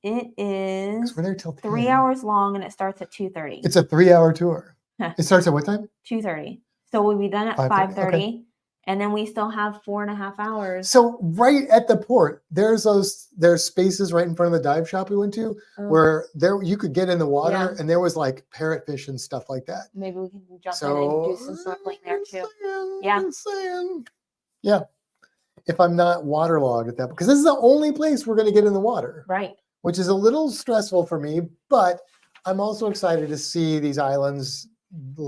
A: It is
B: we're there till
A: 3 hours long, and it starts at 2:30.
B: It's a 3-hour tour. It starts at what time?
A: 2:30. So we'll be done at 5:30,
B: okay.
A: And then we still have 4.5 hours.
B: So right at the port, there's spaces right in front of the dive shop we went to where you could get in the water, and there was like parrotfish and stuff like that.
A: Maybe we can jump in and do some snorkeling there too.
B: Yeah. If I'm not waterlogged at that, because this is the only place we're going to get in the water.
A: Right.
B: Which is a little stressful for me, but I'm also excited to see these islands, the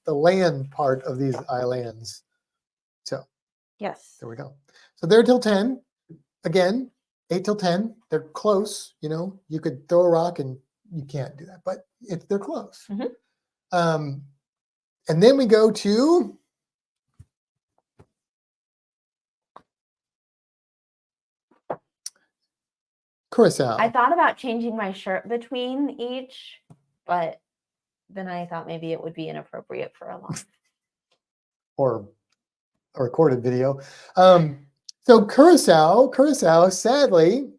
B: land part of these islands. So,
A: yes,
B: there we go. So they're till 10. Again, 8 till 10. They're close. You know, you could throw a rock and you can't do that, but they're close. And then we go to Curacao.
A: I thought about changing my shirt between each, but then I thought maybe it would be inappropriate for a live
B: or a recorded video. So Curacao, sadly,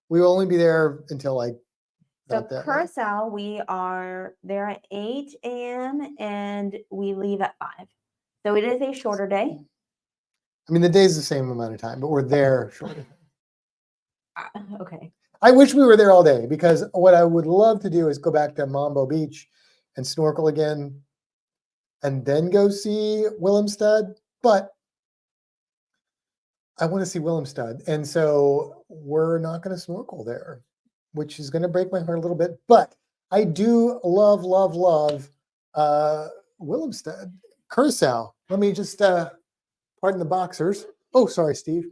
B: we will only be there until like.
A: So Curacao, we are there at 8 a.m. and we leave at 5. So it is a shorter day.
B: I mean, the day's the same amount of time, but we're there shorter.
A: Okay.
B: I wish we were there all day, because what I would love to do is go back to Mambo Beach and snorkel again and then go see Willemstad. But I want to see Willemstad. And so we're not going to snorkel there, which is going to break my heart a little bit. But I do love Willemstad. Curacao. Let me just, pardon the boxers. Oh, sorry, Steve.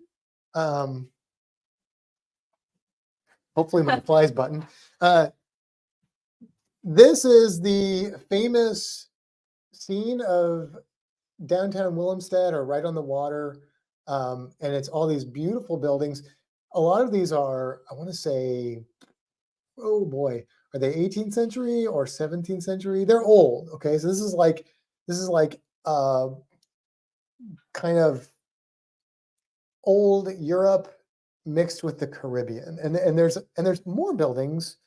B: Hopefully my flies button. This is the famous scene of downtown Willemstad, or right on the water. And it's all these beautiful buildings. A lot of these are, I want to say, oh boy, are they 18th century or 17th century? They're old. Okay, so this is like kind of old Europe mixed with the Caribbean, and there's more buildings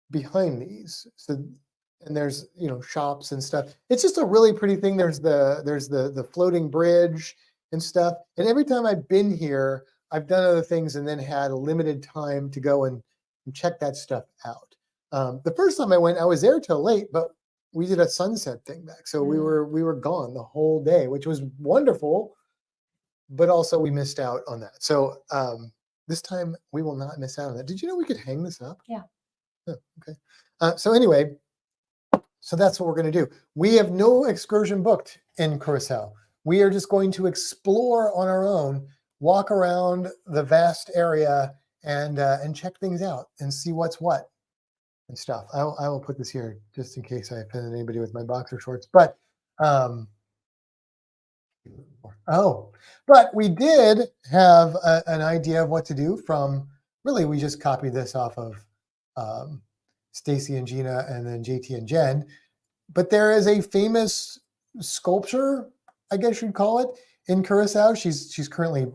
B: behind these. So, and there's shops and stuff. It's just a really pretty thing. There's the floating bridge and stuff. And every time I've been here, I've done other things and then had a limited time to go and check that stuff out. The first time I went, I was there till late, but we did a sunset thing back, so we were gone the whole day, which was wonderful. But also we missed out on that. So this time we will not miss out on that. Did you know we could hang this up?
A: Yeah.
B: Oh, okay. So anyway, so that's what we're going to do. We have no excursion booked in Curacao. We are just going to explore on our own, walk around the vast area, and check things out and see what's what and stuff. I will put this here just in case I offended anybody with my boxer shorts. But but we did have an idea of what to do from, really, we just copied this off of Stacy and Gina and then JT and Jen. But there is a famous sculpture, I guess you'd call it, in Curacao. She's currently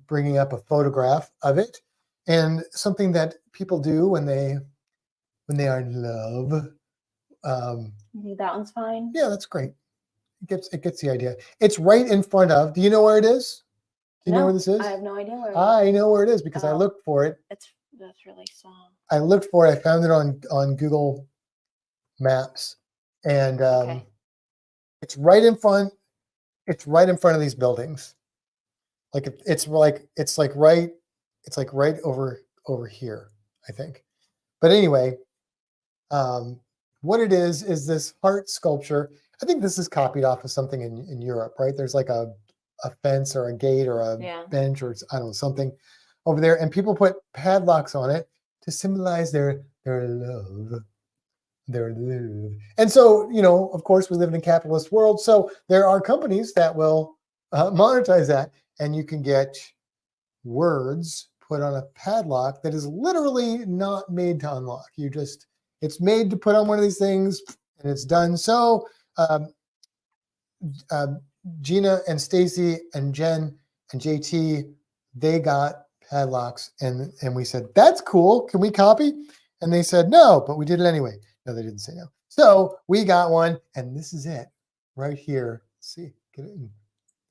B: bringing up a photograph of it, and something that people do when they are in love.
A: You think that one's fine?
B: Yeah, that's great. It gets the idea. It's right in front of. Do you know where it is? Do you know where this is?
A: I have no idea where it is.
B: I know where it is because I looked for it.
A: That's really small.
B: I looked for it. I found it on Google Maps, and it's right in front. It's right in front of these buildings. It's right over here, I think. But anyway, what it is this heart sculpture. I think this is copied off of something in Europe, right? There's like a fence or a gate or a
A: Yeah.
B: bench or I don't know, something over there, and people put padlocks on it to symbolize their love. Their love. And so, you know, of course, we live in a capitalist world, so there are companies that will monetize that, and you can get words put on a padlock that is literally not made to unlock. It's made to put on one of these things, and it's done. So Gina and Stacy and Jen and JT, they got padlocks, and we said, that's cool. Can we copy? And they said no, but we did it anyway. No, they didn't say no. So we got one, and this is it right here. See, get it in.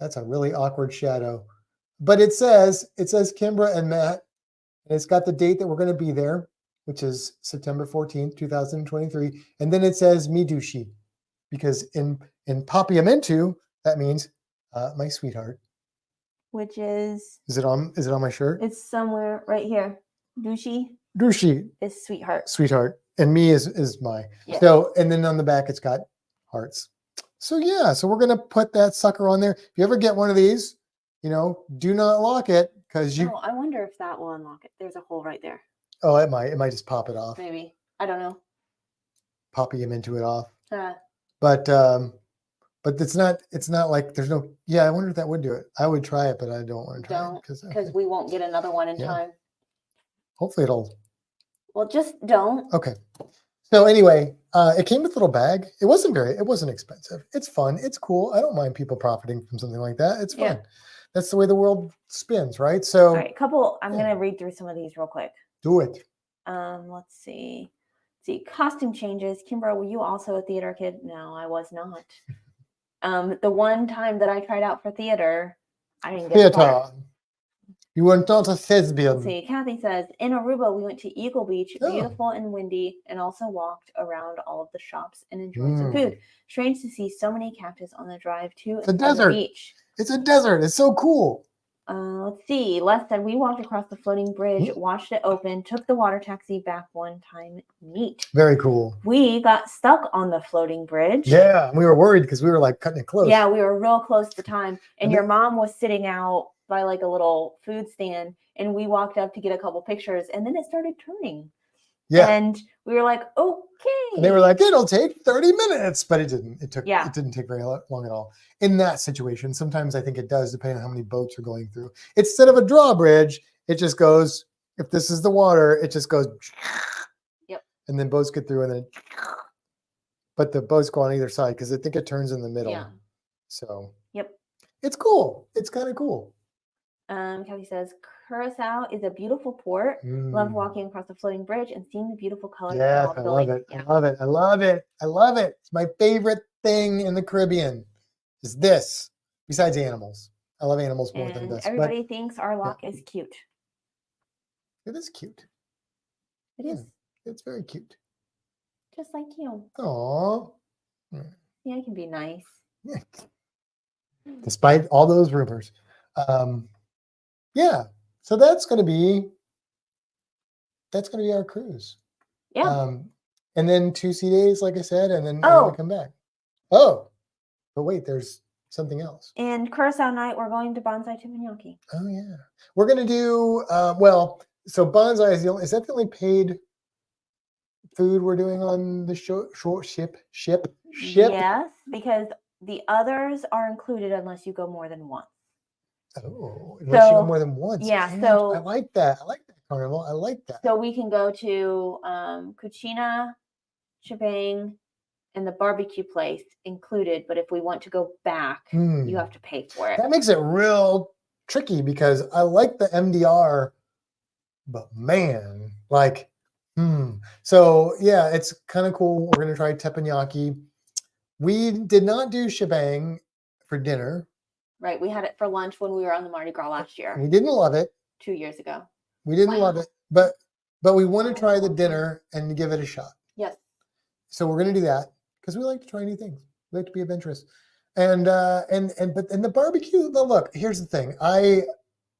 B: That's a really awkward shadow. But it says Kimbra and Matt, and it's got the date that we're going to be there, which is September 14th, 2023. And then it says Midushi, because in Papiamentu, that means my sweetheart.
A: Which is
B: it on my shirt?
A: It's somewhere right here. Dushi is sweetheart.
B: Sweetheart. And me is my. Yeah. So, and then on the back it's got hearts. So yeah, so we're gonna put that sucker on there. If you ever get one of these, you know, do not lock it, because you.
A: Oh, I wonder if that will unlock it. There's a hole right there.
B: Oh, it might just pop it off.
A: Maybe. I don't know.
B: Popping him into it off. But it's not like there's no. Yeah, I wonder if that would do it. I would try it, but I don't want to try it
A: because we won't get another one in time.
B: Hopefully it'll.
A: Well, just don't.
B: Okay. So anyway, it came with a little bag. It wasn't expensive. It's fun. It's cool. I don't mind people profiting from something like that. It's fun. Yeah. That's the way the world spins, right? So.
A: All right, I'm gonna read through some of these real quick.
B: Do it.
A: Let's see. Costume changes. Kimbra, were you also a theater kid? No, I was not. The one time that I tried out for theater, I didn't get theater.
B: You were not a thespian.
A: Let's see. Kathy says, in Aruba, we went to Eagle Beach, beautiful and windy, and also walked around all of the shops and enjoyed some food. Strange to see so many cactus on the drive to the beach.
B: It's a desert. It's so cool.
A: Let's see. Les said, we walked across the floating bridge, watched it open, took the water taxi back one time. Neat.
B: Very cool.
A: We got stuck on the floating bridge.
B: Yeah, we were worried because we were like cutting it close.
A: Yeah, we were real close to time. And your mom was sitting out by like a little food stand, and we walked up to get a couple pictures, and then it started turning. Yeah. And we were like, okay.
B: And they were like, it'll take 30 minutes, but it didn't. It didn't take very long at all. In that situation, sometimes I think it does, depending on how many boats are going through. Instead of a drawbridge, it just goes, if this is the water, it just goes.
A: Yep.
B: And then boats get through, and then, but the boats go on either side because I think it turns in the middle.
A: Yeah.
B: So.
A: Yep.
B: It's cool. It's kind of cool.
A: Kathy says, Curacao is a beautiful port. Love walking across the floating bridge and seeing the beautiful colors.
B: Yes, I love it. Yeah. I love it. I love it. I love it. It's my favorite thing in the Caribbean is this, besides animals. I love animals more than this.
A: Everybody thinks our lock is cute.
B: It is cute.
A: It is.
B: It's very cute.
A: Just like you.
B: Aww.
A: Yeah, it can be nice.
B: Yeah. Despite all those rumors. Yeah, so that's going to be our cruise.
A: Yeah.
B: And then 2 days, like I said, and then we come back. Oh, but wait, there's something else.
A: And Curacao night, we're going to Bonsai Teppanyaki.
B: Oh yeah, we're going to do so Bonsai is that the only paid food we're doing on the short ship?
A: Yes, because the others are included unless you go more than once.
B: Oh, unless you go more than once.
A: Yeah, so
B: I like that. I like that, Carnival. I like that.
A: So we can go to Cucina, Shebang, and the barbecue place included. But if we want to go back, you have to pay for it.
B: That makes it real tricky because I like the MDR, but man, So yeah, it's kind of cool. We're gonna try teppanyaki. We did not do shebang for dinner.
A: Right. We had it for lunch when we were on the Mardi Gras last year.
B: We didn't love it.
A: 2 years ago.
B: We didn't love it, but we want to try the dinner and give it a shot.
A: Yes.
B: So we're going to do that because we like to try new things. We like to be adventurous. And the barbecue, look, here's the thing.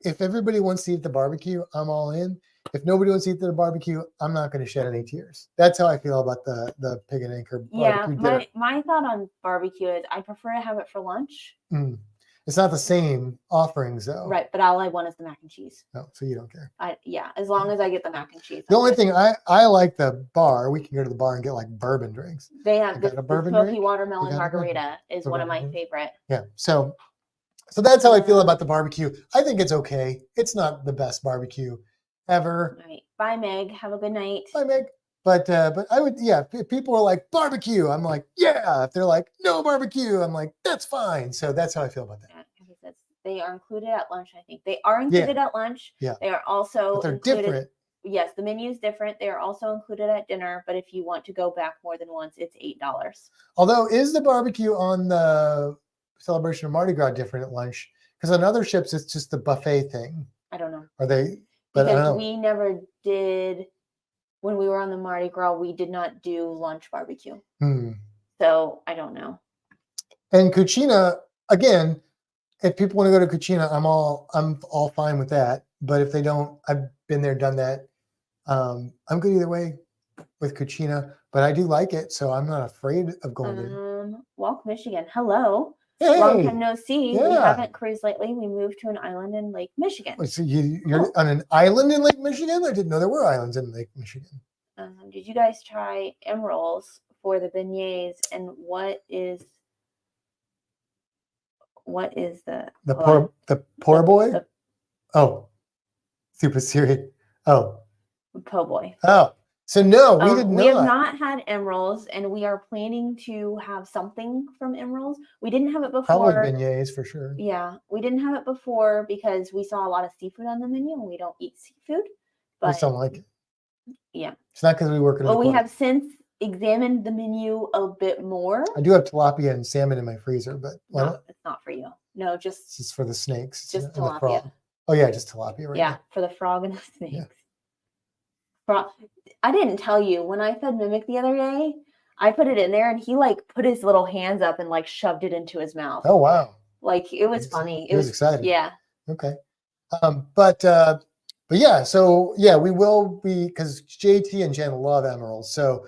B: If everybody wants to eat the barbecue, I'm all in. If nobody wants to eat the barbecue, I'm not going to shed any tears. That's how I feel about the Pig and Anchor barbecue dinner.
A: My thought on barbecue is I prefer to have it for lunch.
B: It's not the same offerings though.
A: Right, but all I want is the mac and cheese.
B: No, so you don't care.
A: As long as I get the mac and cheese.
B: The only thing I like the bar. We can go to the bar and get like bourbon drinks.
A: They have the smoky watermelon margarita is one of my favorite.
B: Yeah, so that's how I feel about the barbecue. I think it's okay. It's not the best barbecue ever.
A: Right. Bye, Meg. Have a good night.
B: Bye, Meg. But I would, yeah, if people are like barbecue, I'm like, yeah. If they're like no barbecue, I'm like, that's fine. So that's how I feel about that.
A: Yeah, they are included at lunch. I think they are included at lunch.
B: Yeah.
A: They are also
B: but they're
A: included,
B: different.
A: Yes, the menu is different. They are also included at dinner, but if you want to go back more than once, it's $8.
B: Although, is the barbecue on the Celebration of Mardi Gras different at lunch? Because on other ships, it's just the buffet thing.
A: I don't know.
B: Are they? But
A: because
B: I don't know.
A: We never did. When we were on the Mardi Gras, we did not do lunch barbecue. So I don't know. And
B: Cucina, again, if people want to go to Cucina, I'm all fine with that. But if they don't, I've been there, done that. I'm good either way with Cucina, but I do like it, so I'm not afraid of going there.
A: Walk, Michigan. Hello.
B: Hey,
A: long time no see.
B: Yeah.
A: We haven't cruised lately. We moved to an island in Lake Michigan.
B: Wait, so you're on an island in Lake Michigan? I didn't know there were islands in Lake Michigan.
A: Did you guys try emeralds for the beignets? And what is
B: the poor boy? Super serious.
A: Po' boy.
B: So no, we did not.
A: We have not had emeralds, and we are planning to have something from emeralds. We didn't have it before.
B: Probably beignets for sure.
A: Yeah, we didn't have it before because we saw a lot of seafood on the menu, and we don't eat seafood. But
B: I just don't like it.
A: Yeah.
B: It's not because we work in
A: But we have since examined the menu a bit more.
B: I do have tilapia and salmon in my freezer, but
A: it's not for you. No,
B: it's for the snakes.
A: Just tilapia.
B: The frog. Oh yeah, just tilapia. Right
A: now. For the frog and the snakes. Yeah. I didn't tell you when I fed Mimic the other day. I put it in there, and he put his little hands up and shoved it into his mouth.
B: Oh wow!
A: It was funny.
B: It was exciting.
A: Yeah.
B: Okay. But yeah. So yeah, we will be because JT and Jen love emeralds. So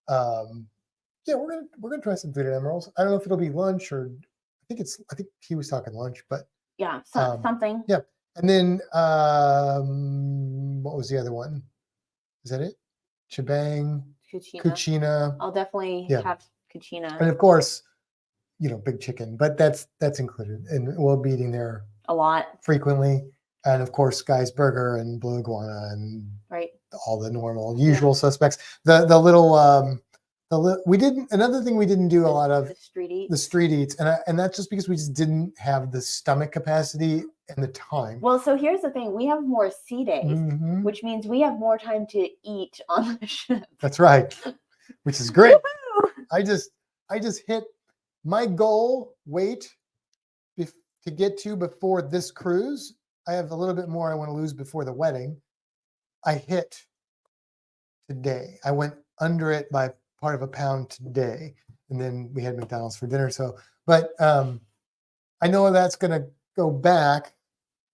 B: yeah, we're gonna try some food at Emeralds. I don't know if it'll be lunch or I think he was talking lunch, but
A: yeah, something.
B: Yeah. And then what was the other one? Is that it? Shebang, Cucina.
A: I'll definitely have Cucina.
B: And of course, big chicken, but that's included. And we'll be eating there
A: a lot
B: frequently. And of course, Guy's Burger and Blue Iguana and all the normal usual suspects. The little another thing we didn't do a lot of the street eats, and that's just because we just didn't have the stomach capacity and the time.
A: Well, so here's the thing: we have more sea days, which means we have more time to eat on the ship.
B: That's right, which is great. I just hit my goal weight to get to before this cruise. I have a little bit more I want to lose before the wedding. I hit today. I went under it by part of a pound today, and then we had McDonald's for dinner. So, but I know that's going to go back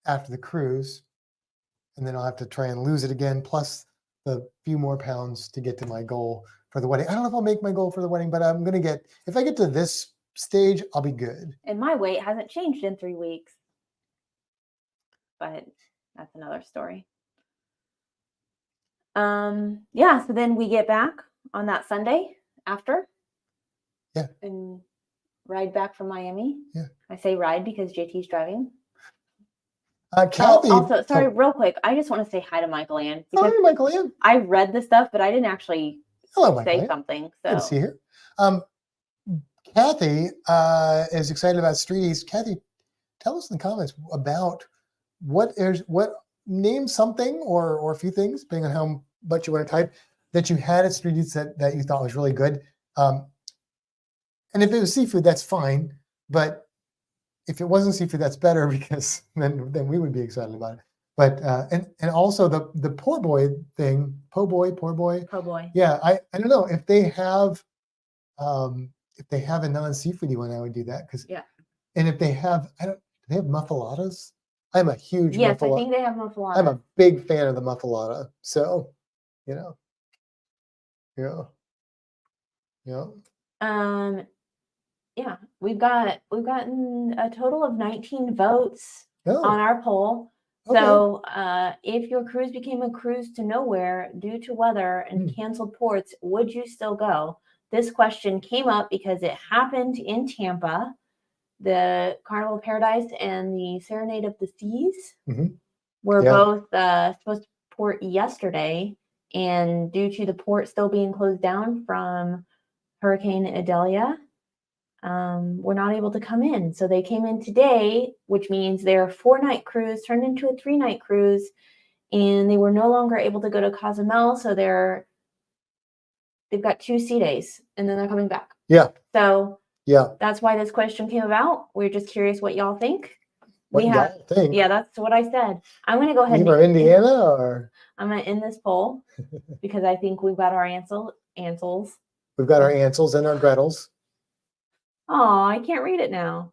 B: after the cruise, and then I'll have to try and lose it again, plus the few more pounds to get to my goal for the wedding. I don't know if I'll make my goal for the wedding, but I'm going to if I get to this stage, I'll be good.
A: And my weight hasn't changed in 3 weeks, but that's another story. Yeah, so then we get back on that Sunday after.
B: Yeah.
A: And ride back from Miami.
B: Yeah.
A: I say ride because JT's driving.
B: Kathy.
A: Also, sorry, real quick. I just want to say hi to Michael Ann.
B: Hi, Michael Ann.
A: I read the stuff, but I didn't actually say something. So.
B: Good to see her. Kathy is excited about Street Eats. Kathy, tell us in the comments about name something or a few things, depending on how much you want to type, that you had at Street Eats that you thought was really good. And if it was seafood, that's fine. But if it wasn't seafood, that's better because then we would be excited about it. But and also the poor boy thing, po' boy. Yeah, I don't know if they have a non-seafoody one, I would do that because And if they have, do they have muffaladas? I'm a huge
A: I think they have muffalata.
B: I'm a big fan of the muffalata. So, Yeah.
A: Yeah, we've gotten a total of 19 votes on our poll.
B: Okay.
A: So if your cruise became a cruise to nowhere due to weather and canceled ports, would you still go? This question came up because it happened in Tampa. The Carnival of Paradise and the Serenade of the Seas were both supposed to port yesterday. And due to the port still being closed down from Hurricane Idalia, were not able to come in. So they came in today, which means their 4-night cruise turned into a 3-night cruise, and they were no longer able to go to Cozumel. So they've got 2 sea days, and then they're coming back.
B: Yeah.
A: So that's why this question came about. We're just curious what y'all think.
B: Y'all think?
A: Yeah, that's what I said. I'm going to go ahead
B: and Indiana, or
A: I'm going to end this poll because I think we've got our answers.
B: We've got our Ansels and our Gretels.
A: Oh, I can't read it now.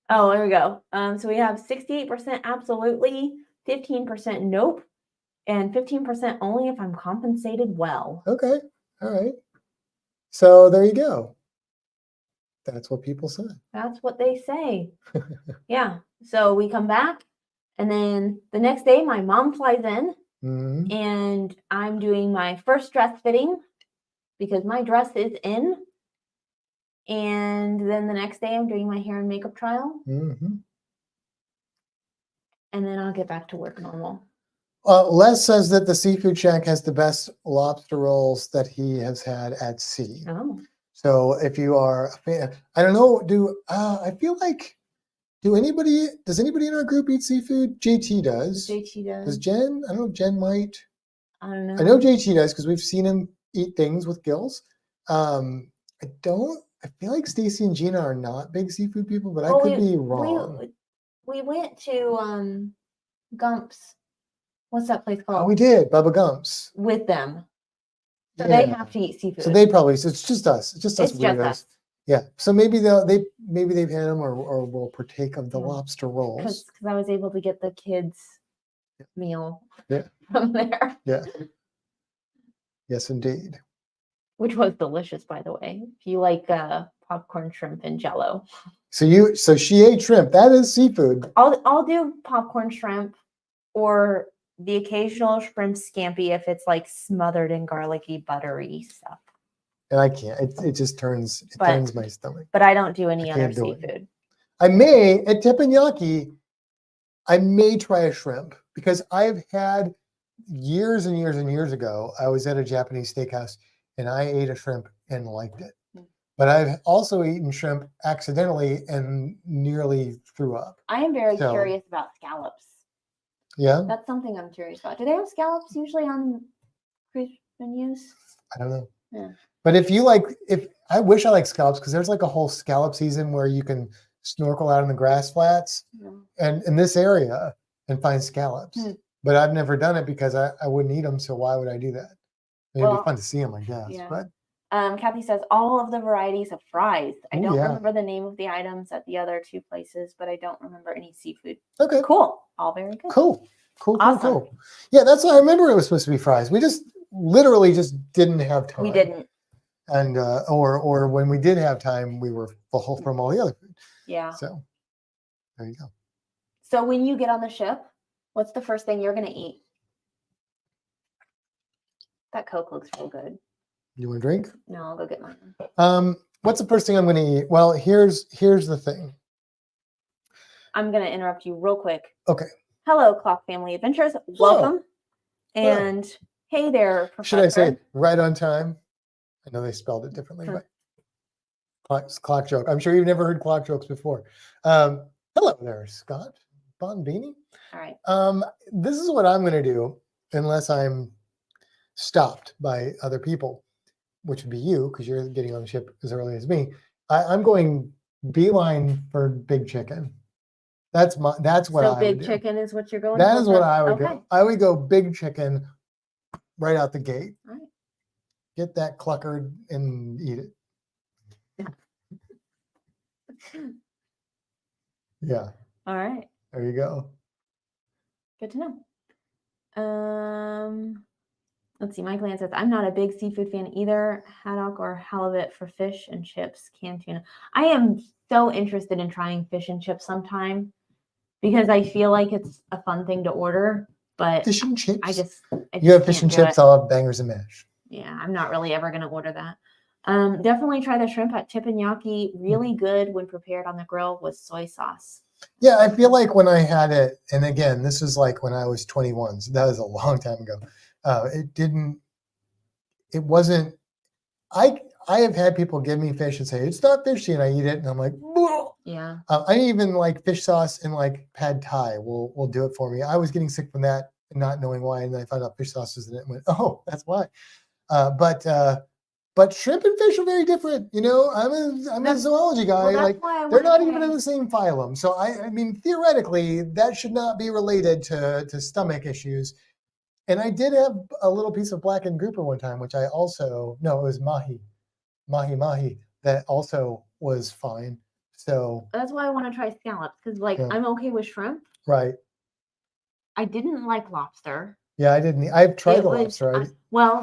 A: Oh, there we go. So we have 68% absolutely, 15% nope, and 15% only if I'm compensated well.
B: Okay. All right. So there you go. That's what people say.
A: That's what they say. Yeah. So we come back, and then the next day my mom flies in, and I'm doing my first dress fitting because my dress is in. And then the next day I'm doing my hair and makeup trial. And then I'll get back to work normal.
B: Les says that the Seafood Shack has the best lobster rolls that he has had at sea.
A: Oh.
B: So if you are a fan, I don't know, I feel like, does anybody in our group eat seafood? JT does.
A: JT does.
B: Does Jen? I don't know, Jen might.
A: I don't know.
B: I know JT does because we've seen him eat things with gills. I feel like Stacy and Gina are not big seafood people, but I could be wrong.
A: We went to Gump's. What's that place called?
B: Oh, we did, Bubba Gump's.
A: With them. So they have to eat seafood.
B: So they probably, so it's just us. It's just us.
A: It's just us.
B: Yeah. So maybe they've had them or will partake of the lobster rolls.
A: Because I was able to get the kids' meal from there.
B: Yeah. Yes, indeed.
A: Which was delicious, by the way. If you like popcorn, shrimp, and Jello.
B: So she ate shrimp. That is seafood.
A: I'll do popcorn shrimp or the occasional shrimp scampi if it's like smothered in garlicky, buttery stuff.
B: And I can't. It just turns my stomach.
A: But I don't do any other seafood.
B: I may at teppanyaki. I may try a shrimp because I've had years and years and years ago. I was at a Japanese steakhouse and I ate a shrimp and liked it. But I've also eaten shrimp accidentally and nearly threw up.
A: I am very curious about scallops.
B: Yeah?
A: That's something I'm curious about. Do they have scallops usually on cruise menus?
B: I don't know.
A: Yeah.
B: But I wish I like scallops because there's like a whole scallop season where you can snorkel out in the grass flats and in this area and find scallops. But I've never done it because I wouldn't eat them. So why would I do that? It'd be fun to see them, I guess.
A: Yeah.
B: But
A: Kathy says all of the varieties of fries. I don't remember the name of the items at the other 2 places, but I don't remember any seafood.
B: Okay.
A: Cool. All very good.
B: Cool.
A: Awesome.
B: Cool. Yeah, that's what I remember. It was supposed to be fries. We just literally just didn't have time.
A: We didn't.
B: And or when we did have time, we were full from all the other food.
A: Yeah.
B: So there you go.
A: So when you get on the ship, what's the first thing you're gonna eat? That Coke looks real good.
B: You want a drink?
A: No, I'll go get mine.
B: What's the first thing I'm gonna eat? Well, here's the thing.
A: I'm gonna interrupt you real quick.
B: Okay.
A: Hello, Clock Family Adventures. Welcome. And hey there, Professor.
B: Should I say right on time? I know they spelled it differently, but clock joke. I'm sure you've never heard clock jokes before. Hello there, Scott Bonbini.
A: All right.
B: This is what I'm going to do, unless I'm stopped by other people, which would be you, because you're getting on the ship as early as me. I'm going beeline for Big Chicken. That's what I would do.
A: Big Chicken is what you're going.
B: That is what I would go. I would go Big Chicken right out the gate.
A: All right.
B: Get that cluckered and eat it. Yeah.
A: All right.
B: There you go.
A: Good to know. Let's see. Mike Land says, I'm not a big seafood fan either. Haddock or halibut for fish and chips, canned tuna. I am so interested in trying fish and chips sometime because I feel like it's a fun thing to order. But
B: fish and chips.
A: I just
B: you have fish and chips. I'll have bangers and mash.
A: Yeah, I'm not really ever going to order that. Definitely try the shrimp at teppanyaki. Really good when prepared on the grill with soy sauce.
B: Yeah, I feel like when I had it, and again, this was like when I was 21, so that was a long time ago. It wasn't, I have had people give me fish and say, it's not fishy, and I eat it, and I'm like, whoa.
A: Yeah.
B: I even like fish sauce and like pad thai will do it for me. I was getting sick from that and not knowing why, and then I found out fish sauce was in it and went, oh, that's why. But shrimp and fish are very different. You know, I'm a zoology guy.
A: Well,
B: like they're not even in the same phylum. So I mean, theoretically, that should not be related to stomach issues. And I did have a little piece of blackened grouper one time, which I also, no, it was mahi, that also was fine. So
A: that's why I want to try scallops because, like, yeah. I'm okay with shrimp.
B: Right.
A: I didn't like lobster.
B: Yeah, I didn't. I've tried the lobster.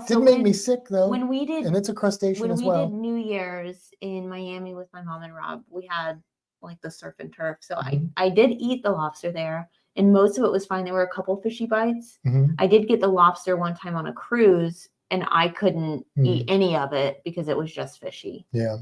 B: Didn't make me sick though.
A: When we did,
B: and it's a crustacean as well.
A: When we did New Year's in Miami with my mom and Rob, we had like the surf and turf. So I did eat the lobster there, and most of it was fine. There were a couple fishy bites. I did get the lobster one time on a cruise, and I couldn't eat any of it because it was just fishy.
B: Yeah.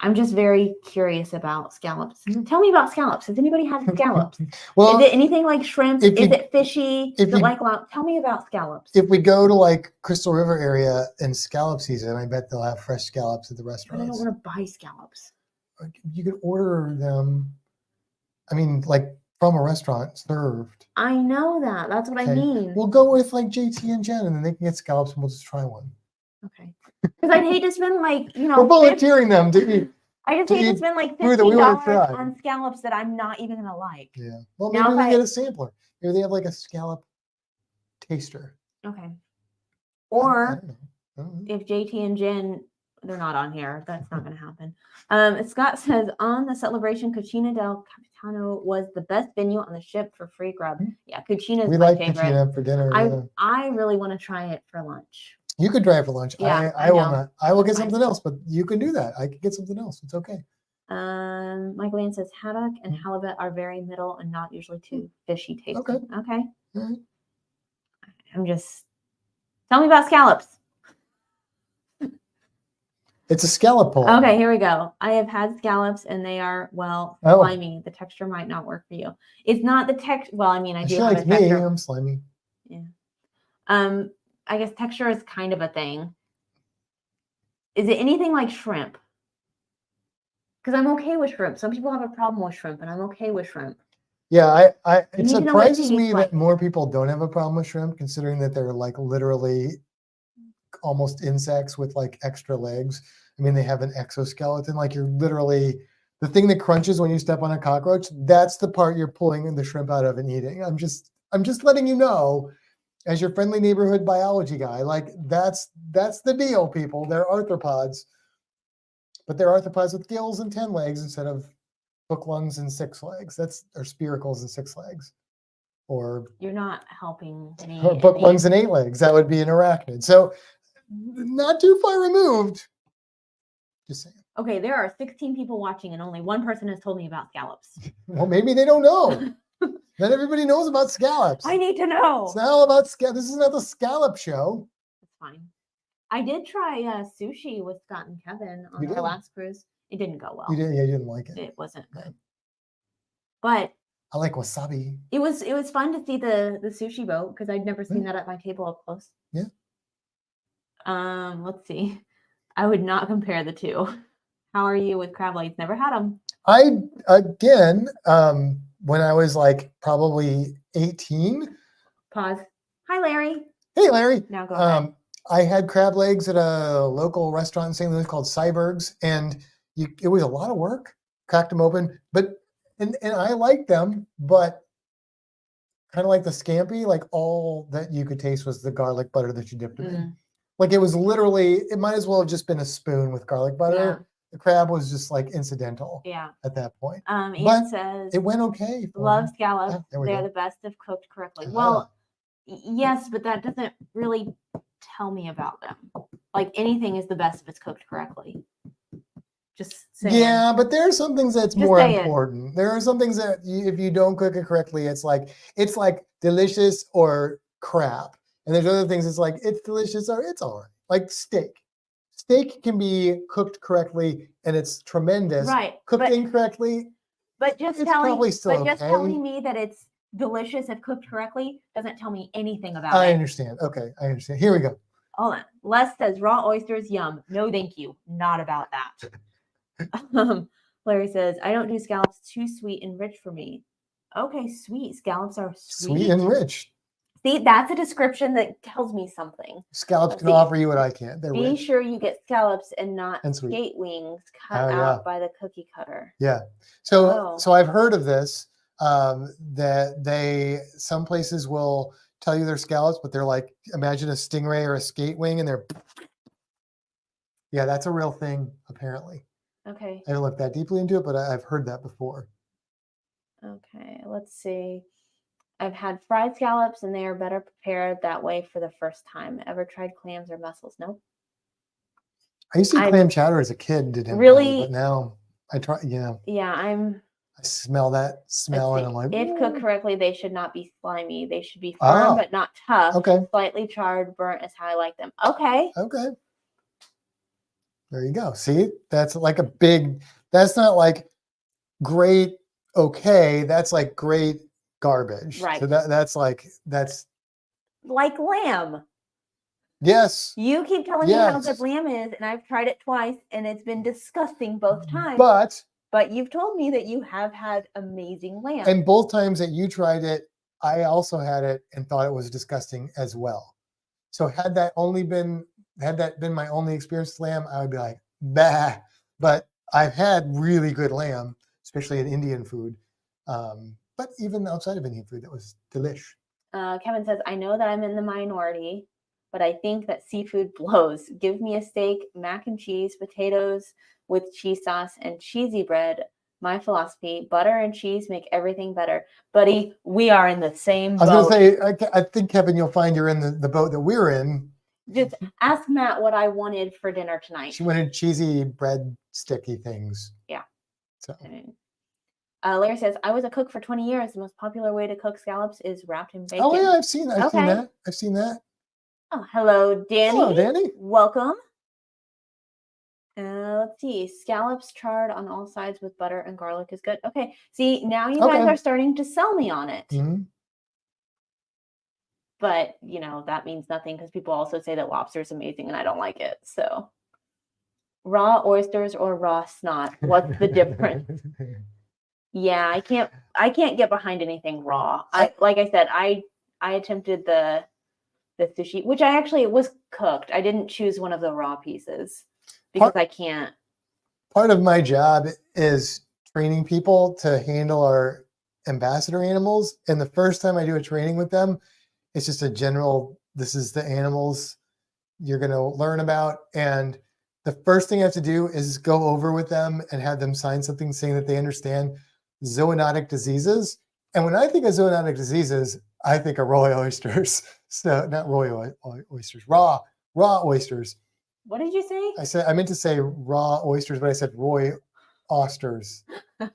A: I'm just very curious about scallops. Tell me about scallops. Has anybody had scallops?
B: Well,
A: is it anything like shrimp? Is it fishy? Is it like tell me about scallops.
B: If we go to like Crystal River area in scallop season, I bet they'll have fresh scallops at the restaurants.
A: I don't want to buy scallops.
B: You could order them. I mean, like from a restaurant served.
A: I know that. That's what I mean.
B: We'll go with like JT and Jen, and then they can get scallops, and we'll just try one.
A: Okay. Because I'd hate to spend like,
B: we're volunteering them to eat.
A: I just hate to spend like $50 on scallops that I'm not even gonna like.
B: Yeah. Well, maybe we get a sampler. Maybe they have like a scallop taster.
A: Okay. Or if JT and Jen, they're not on here. That's not gonna happen. Scott says on the celebration, Cucina del Capitano was the best venue on the ship for free grub. Yeah, Cucina is my favorite.
B: Cucina for dinner.
A: I really want to try it for lunch.
B: You could try it for lunch.
A: Yeah,
B: I will not. I will get something else, but you can do that. I could get something else. It's okay.
A: Michael Ann says haddock and halibut are very middle and not usually too fishy tasting. Okay.
B: All right.
A: I'm just tell me about scallops.
B: It's a scallop poll.
A: Okay, here we go. I have had scallops and they are slimy. The texture might not work for you. It's not the texture. Well, I mean, I do have a texture.
B: Me, I'm slimy.
A: Yeah. I guess texture is kind of a thing. Is it anything like shrimp? Because I'm okay with shrimp. Some people have a problem with shrimp, and I'm okay with shrimp.
B: Yeah, it surprises me that more people don't have a problem with shrimp, considering that they're like literally almost insects with like extra legs. I mean, they have an exoskeleton. Like you're literally the thing that crunches when you step on a cockroach. That's the part you're pulling the shrimp out of and eating. I'm just letting you know. As your friendly neighborhood biology guy, like that's the deal, people. They're arthropods, but they're arthropods with gills and 10 legs instead of hook lungs and 6 legs. Or spiracles and 6 legs. Or
A: you're not helping me.
B: Or hook lungs and 8 legs. That would be an arachnid. So not too far removed. Just saying.
A: Okay, there are 16 people watching, and only one person has told me about scallops.
B: Well, maybe they don't know. Not everybody knows about scallops.
A: I need to know.
B: It's not all about scallops. This is not the scallop show.
A: That's fine. I did try sushi with Scott and Kevin on our last cruise. It didn't go well.
B: You didn't like it.
A: It wasn't good. But
B: I like wasabi.
A: It was fun to see the sushi boat because I'd never seen that at my table up close.
B: Yeah.
A: Let's see. I would not compare the two. How are you with crab legs? Never had them.
B: When I was like probably 18.
A: Pause. Hi, Larry.
B: Hey, Larry.
A: Now go ahead.
B: I had crab legs at a local restaurant in St. Louis called Cyberg's, and it was a lot of work. Cracked them open, and I liked them, but kind of like the scampi, like all that you could taste was the garlic butter that you dipped it in. Like it was literally, it might as well have just been a spoon with garlic butter. Yeah. The crab was just like incidental.
A: Yeah.
B: At that point.
A: Ian says
B: it went okay.
A: Love scallops. They're the best if cooked correctly. Well, Yes, but that doesn't really tell me about them. Like anything is the best if it's cooked correctly. Just saying.
B: Yeah, but there are some things that's
A: Just
B: more
A: saying.
B: important. There are some things that if you don't cook it correctly, it's like delicious or crap. And there's other things it's like it's delicious or it's all right. Like steak. Steak can be cooked correctly and it's tremendous.
A: Right.
B: Cooked incorrectly,
A: but just
B: it's
A: telling
B: probably still
A: just
B: okay.
A: telling me that it's delicious if cooked correctly doesn't tell me anything about it.
B: I understand. Okay, I understand. Here we go.
A: Hold on. Les says raw oysters, yum. No, thank you. Not about that. Larry says, I don't do scallops, too sweet and rich for me. Okay, sweet. Scallops are sweet.
B: Sweet and rich.
A: See, that's a description that tells me something.
B: Scallops can offer you what I can't. They're
A: Be
B: rich.
A: sure you get scallops and not
B: and sweet.
A: skate wings cut out by the cookie cutter.
B: Yeah. So I've heard of this, that some places will tell you they're scallops, but they're like, imagine a stingray or a skate wing and they're, yeah, that's a real thing, apparently.
A: Okay.
B: I haven't looked that deeply into it, but I've heard that before.
A: Okay, let's see. I've had fried scallops and they are better prepared that way for the first time. Ever tried clams or mussels? Nope.
B: I used to eat clam chowder as a kid, but now I try, Yeah, I smell that smell and I'm like,
A: if cooked correctly, they should not be slimy. They should be firm, but not tough.
B: Okay.
A: Slightly charred, burnt is how I like them. Okay.
B: Okay. There you go. See, that's like that's not like great, okay. That's like great garbage.
A: Right.
B: So that's like
A: lamb.
B: Yes.
A: You keep telling me how good lamb is, and I've tried it twice, and it's been disgusting both times. But you've told me that you have had amazing lamb.
B: And both times that you tried it, I also had it and thought it was disgusting as well. So had that been my only experience with lamb, I would be like, bah. But I've had really good lamb, especially in Indian food. But even outside of Indian food, that was delish.
A: Kevin says, I know that I'm in the minority, but I think that seafood blows. Give me a steak, mac and cheese, potatoes with cheese sauce, and cheesy bread. My philosophy, butter and cheese make everything better. Buddy, we are in the same boat.
B: I was going to say, I think, Kevin, you'll find you're in the boat that we're in.
A: Just ask Matt what I wanted for dinner tonight.
B: She wanted cheesy bread sticky things.
A: Yeah.
B: So.
A: Larry says, I was a cook for 20 years. The most popular way to cook scallops is wrapped in bacon.
B: Oh, yeah, I've seen that.
A: Oh, hello, Danny.
B: Hello, Danny.
A: Welcome. Let's see. Scallops charred on all sides with butter and garlic is good. Okay. See, now you guys are starting to sell me on it.
B: Mm-hmm.
A: But, that means nothing because people also say that lobster is amazing and I don't like it. So, raw oysters or raw snot? What's the difference? Yeah, I can't get behind anything raw. Like I said, I attempted the sushi, which it was cooked. I didn't choose one of the raw pieces because I can't.
B: Part of my job is training people to handle our ambassador animals. And the first time I do a training with them, it's just a general, this is the animals you're going to learn about. And the first thing I have to do is go over with them and have them sign something saying that they understand zoonotic diseases. And when I think of zoonotic diseases, I think of roy oysters. So not roy oysters, raw oysters.
A: What did you say?
B: I meant to say raw oysters, but I said roy osters,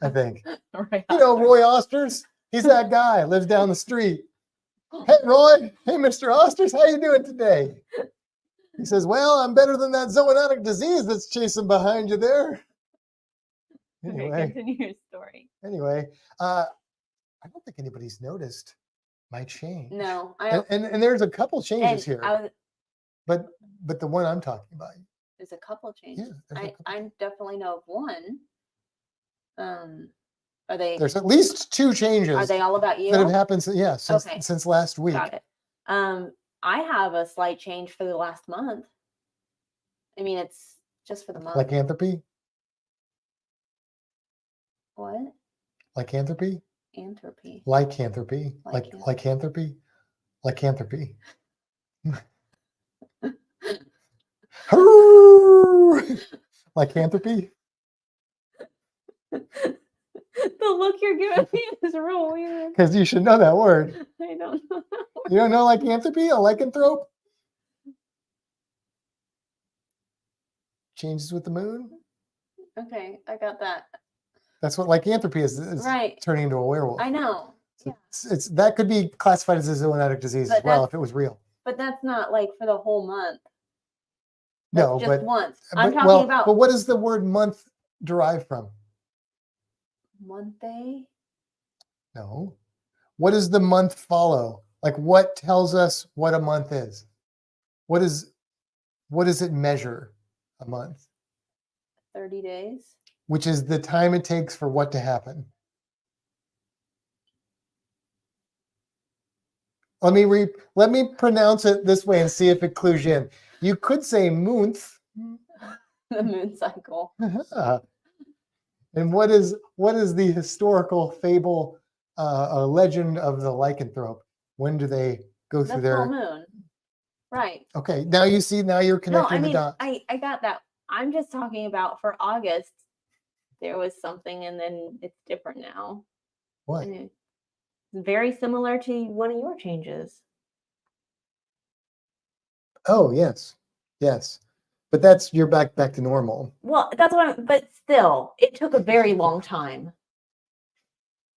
B: I think. Roy Osters? He's that guy, lives down the street. Hey, Roy. Hey, Mr. Osters, how you doing today? He says, well, I'm better than that zoonotic disease that's chasing behind you there. Anyway,
A: continue your story.
B: Anyway, I don't think anybody's noticed my change.
A: No,
B: and there's a couple changes here. But the one I'm talking about.
A: There's a couple changes.
B: Yeah,
A: I definitely know of one. Are they?
B: There's at least two changes.
A: Are they all about you?
B: That have happened? Since last week.
A: Got it. I have a slight change for the last month. I mean, it's just for the month.
B: Lycanthropy.
A: What?
B: Lycanthropy.
A: Anthropy.
B: Lycanthropy. Lycanthropy. Lycanthropy. Lycanthropy.
A: The look you're giving me is real weird.
B: Because you should know that word.
A: I don't know that
B: You don't know lycanthropy? A lycanthrope? Changes with the moon?
A: Okay, I got that.
B: That's what lycanthropy is
A: Right.
B: turning into a werewolf.
A: I know.
B: So it's that could be classified as a zoonotic disease as well if it was real.
A: But that's not like for the whole month.
B: That's
A: no, just once.
B: I'm talking about. But what does the word month derive from?
A: Month day?
B: No. What does the month follow? Like what tells us what a month is? What does it measure a month?
A: 30 days.
B: Which is the time it takes for what to happen? Let me pronounce it this way and see if it clues you in. You could say month.
A: The moon cycle.
B: And what is the historical fable, legend of the lycanthrope? When do they go through their
A: full moon? Right.
B: Okay. Now you see. Now you're connecting the dots.
A: I got that. I'm just talking about for August. There was something, and then it's different now.
B: What?
A: And it's very similar to one of your changes.
B: Oh yes, yes, but you're back to normal.
A: Well, that's what. But still, it took a very long time.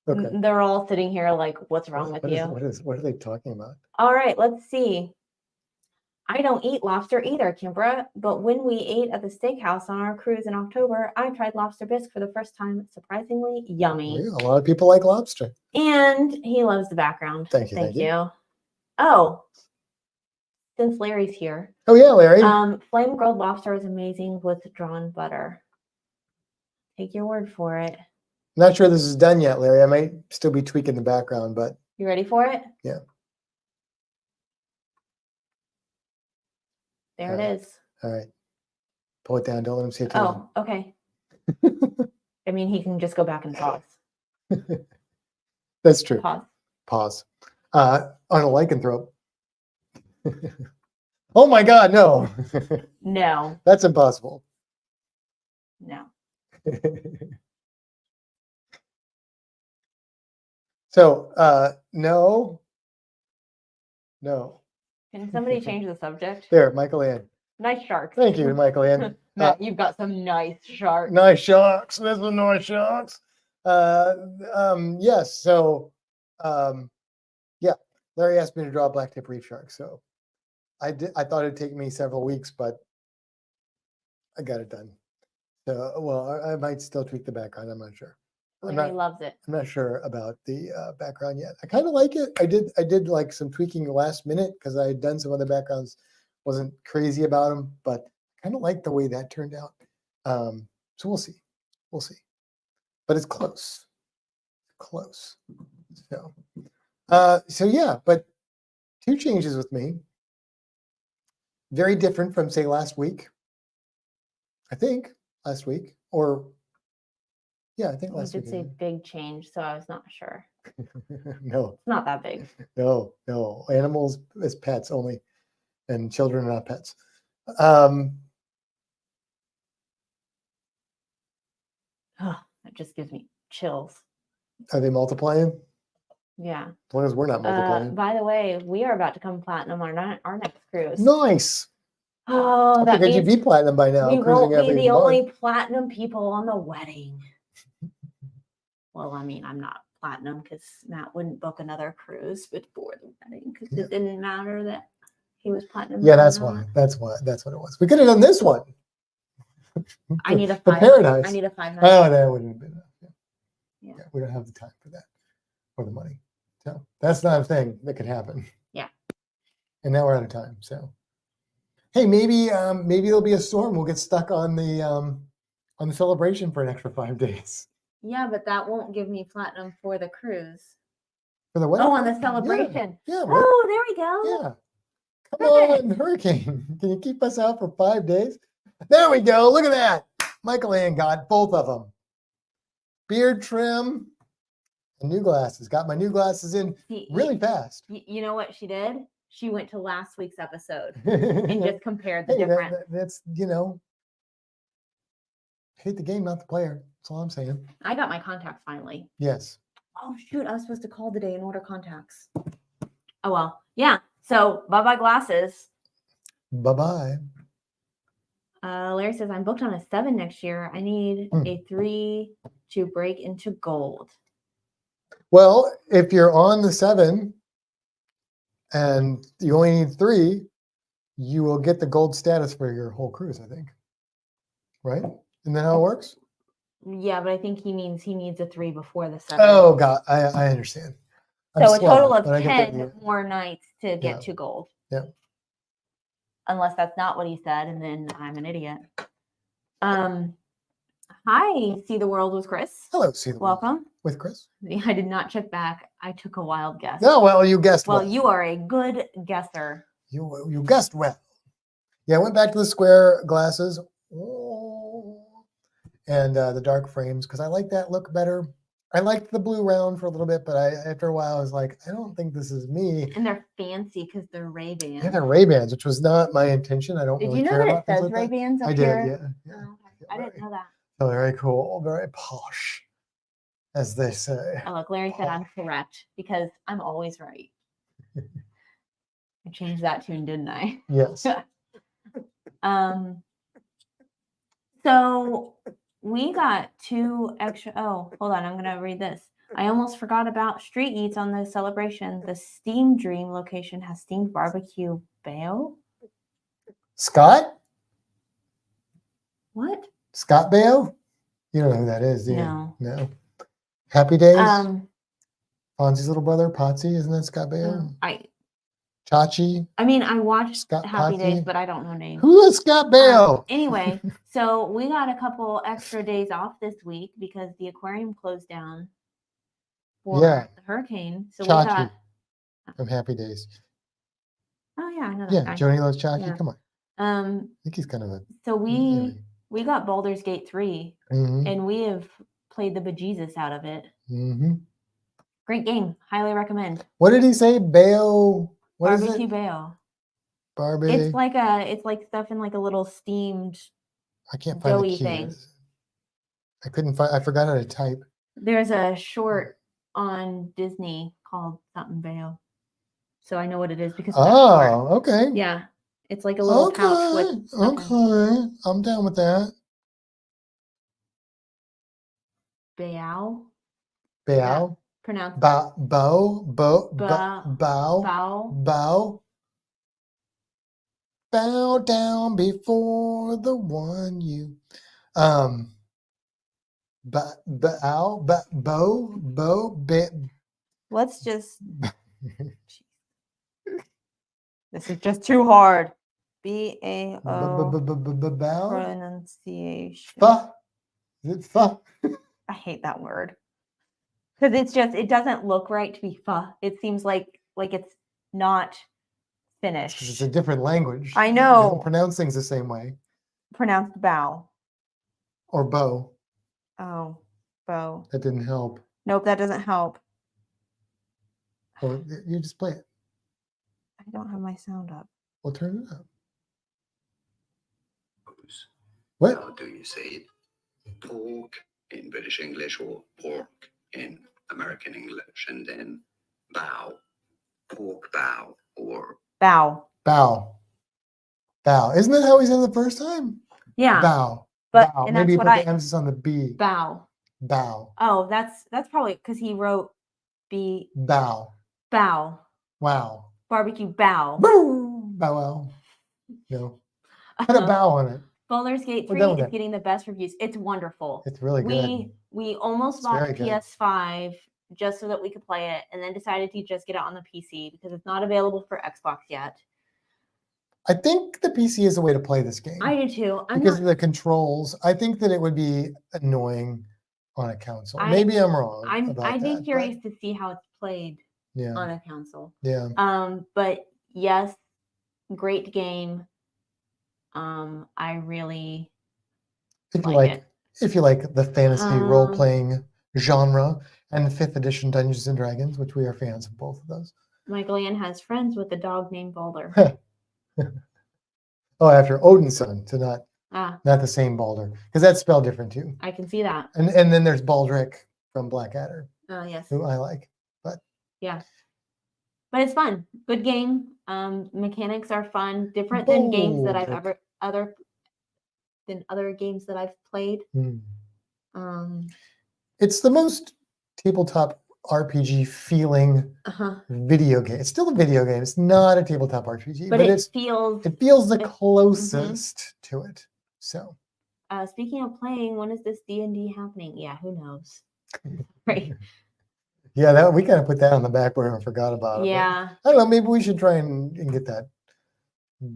A: Okay. They're all sitting here like, "What's wrong with you?"
B: What are they talking about?
A: All right, let's see. I don't eat lobster either, Kimbra, but when we ate at the steakhouse on our cruise in October, I tried lobster bisque for the first time. Surprisingly yummy.
B: Yeah, a lot of people like lobster.
A: And he loves the background.
B: Thank you.
A: Oh, since Larry's here.
B: Oh yeah, Larry.
A: Flame grilled lobster is amazing with drawn butter. Take your word for it.
B: Not sure this is done yet, Larry. I might still be tweaking the background, but
A: you ready for it?
B: Yeah.
A: There it is.
B: All right. Pull it down. Don't let him see it.
A: Oh, okay. I mean, he can just go back and pause.
B: That's true.
A: Pause.
B: On a lycanthrope. Oh my God, no.
A: No.
B: That's impossible.
A: No.
B: So, no.
A: Can somebody change the subject?
B: There, Michael Ann.
A: Nice sharks.
B: Thank you, Michael Ann.
A: Matt, you've got some nice sharks.
B: Nice sharks. This is nice sharks. Yes. So, yeah. Larry asked me to draw a black tip reef shark. So, I thought it'd take me several weeks, but I got it done. So, well, I might still tweak the background. I'm not sure.
A: Larry loves it.
B: I'm not sure about the background yet. I kind of like it. I did like some tweaking last minute because I had done some other backgrounds. Wasn't crazy about them, but kind of like the way that turned out. So we'll see. But it's close. So yeah, but two changes with me. Very different from say last week. I think last week or yeah, I think last week.
A: You did say big change, so I was not sure.
B: No.
A: It's not that big.
B: No. Animals as pets only, and children are not pets.
A: That just gives me chills.
B: Are they multiplying?
A: Yeah.
B: As long as we're not multiplying.
A: By the way, we are about to come platinum on our next cruise.
B: Nice.
A: Oh,
B: that means you'd be platinum by now.
A: We won't be the only platinum people on the wedding. Well, I mean, I'm not platinum because Matt wouldn't book another cruise before the wedding because it didn't matter that he was platinum.
B: Yeah, that's why. That's what it was. We could have done this one.
A: I need a
B: the paradise.
A: I need a 5 nights.
B: Oh, that wouldn't have been enough.
A: Yeah,
B: we don't have the time for that or the money. So that's not a thing that could happen.
A: Yeah.
B: And now we're out of time. So hey, maybe there'll be a storm. We'll get stuck on the celebration for an extra 5 days.
A: Yeah, but that won't give me platinum for the cruise.
B: For the what?
A: Oh, on the celebration.
B: Yeah.
A: Oh, there we go.
B: Yeah. Come on, Hurricane. Can you keep us out for 5 days? There we go. Look at that. Michael Ann got both of them. Beard trim and new glasses. Got my new glasses in really fast.
A: You know what she did? She went to last week's episode and just compared the difference.
B: That's, hate the game, not the player. That's all I'm saying.
A: I got my contacts finally.
B: Yes.
A: Oh, shoot. I was supposed to call today and order contacts. Oh, well. Yeah. So, bye-bye glasses.
B: Bye-bye.
A: Larry says, I'm booked on a 7 next year. I need a 3 to break into gold.
B: Well, if you're on the 7 and you only need 3, you will get the gold status for your whole cruise, I think. Right? Isn't that how it works?
A: Yeah, but I think he means he needs a 3 before the 7.
B: Oh, God. I understand.
A: So a total of 10 more nights to get to gold.
B: Yeah.
A: Unless that's not what he said, and then I'm an idiot. Hi, See the World with Chris.
B: Hello, See the World.
A: Welcome.
B: With Chris.
A: I did not check back. I took a wild guess.
B: No, well, you guessed well.
A: Well, you are a good guesser.
B: You guessed well. Yeah, I went back to the square glasses and the dark frames because I like that look better. I liked the blue round for a little bit, but after a while I was like, I don't think this is me.
A: And they're fancy because they're Ray-Bans.
B: Yeah, they're Ray-Bans, which was not my intention. I don't really care about things like that.
A: Did you know that it says Ray-Bans up
B: I
A: here?
B: did, yeah.
A: Oh, okay. I didn't know that.
B: So very cool, very posh, as they say.
A: Oh, look, Larry said I'm correct because I'm always right. I changed that tune, didn't I?
B: Yes.
A: So we got 2 extra. Oh, hold on. I'm going to read this. I almost forgot about street eats on the celebration. The Steam Dream location has steamed barbecue bao.
B: Scott?
A: What?
B: Scott Baio? You don't know who that is, do you? No. Happy Days? Fonzie's little brother, Potsy, isn't that Scott Baio? Chachi?
A: I mean, I watched
B: Scott
A: Happy
B: Potsy?
A: Days, but I don't know names.
B: Who is Scott Baio?
A: Anyway, so we got a couple extra days off this week because the aquarium closed down for the hurricane. So
B: Chachi
A: we got
B: from Happy Days.
A: Oh yeah, I know that
B: Yeah,
A: guy.
B: Joni loves Chachi.
A: Yeah.
B: Come on. I think he's kind of a.
A: So we got Baldur's Gate 3, and we have played the bejesus out of it. Great game. Highly recommend.
B: What did he say? Baio? What is it?
A: Barbecue bao.
B: Barbie.
A: It's like stuff in like a little steamed.
B: I can't find the
A: thing.
B: I couldn't find. I forgot how to type.
A: There's a short on Disney called something bao. So I know what it is because.
B: Oh, okay.
A: Yeah, it's like a little pouch with.
B: Okay, I'm down with that.
A: Bao.
B: Bao.
A: Pronounced.
B: Bow. Bow down before the one you.
A: Let's just. This is just too hard. B-A-O pronunciation.
B: Fa. Is it fa?
A: I hate that word. Because it doesn't look right to be fa. It seems like it's not finished.
B: It's a different language.
A: I know.
B: You don't pronounce things the same way.
A: Pronounced bow.
B: Or bow.
A: Oh, bow.
B: That didn't help.
A: Nope, that doesn't help.
B: Well, you just play it.
A: I don't have my sound up.
B: Well, turn it up. What?
C: How do you say it? Pork in British English or pork in American English, and then bow, pork bow, or
A: bow.
B: Isn't that how he said it the first time?
A: Yeah.
B: Bow.
A: But
B: bow.
A: And
B: maybe
A: that's
B: he put the emphasis on the B.
A: Bow. Oh, that's probably because he wrote B.
B: Bow. Wow.
A: Barbecue bow.
B: Bow wow. No. Put a bow on it.
A: Baldur's Gate 3 is getting the best reviews. It's wonderful.
B: It's really good.
A: We almost bought a PS5 just so that we could play it, and then decided to just get it on the PC because it's not available for Xbox yet.
B: I think the PC is the way to play this game.
A: I do too.
B: Because of the controls. I think that it would be annoying on a console. Maybe I'm wrong.
A: I'd be curious to see how it's played on a console.
B: Yeah.
A: But yes, great game. I really like it.
B: If you like the fantasy role-playing genre and the 5th edition Dungeons and Dragons, which we are fans of both of those.
A: Michael Ann has friends with a dog named Baldur.
B: Oh, after Odin's son, to not the same Baldur, because that's spelled different too.
A: I can see that.
B: And then there's Baldric from Blackadder.
A: Oh yes.
B: Who I like, but
A: yeah. But it's fun. Good game. Mechanics are fun. Different than games that I've
B: Bold.
A: other games that I've played.
B: It's the most tabletop RPG feeling video game. It's still a video game. It's not a tabletop RPG,
A: but it feels
B: the closest to it. So,
A: speaking of playing, when is this D&D happening? Yeah, who knows? Right.
B: Yeah, that we kind of put that on the back burner and forgot about it.
A: Yeah.
B: I don't know. Maybe we should try and get that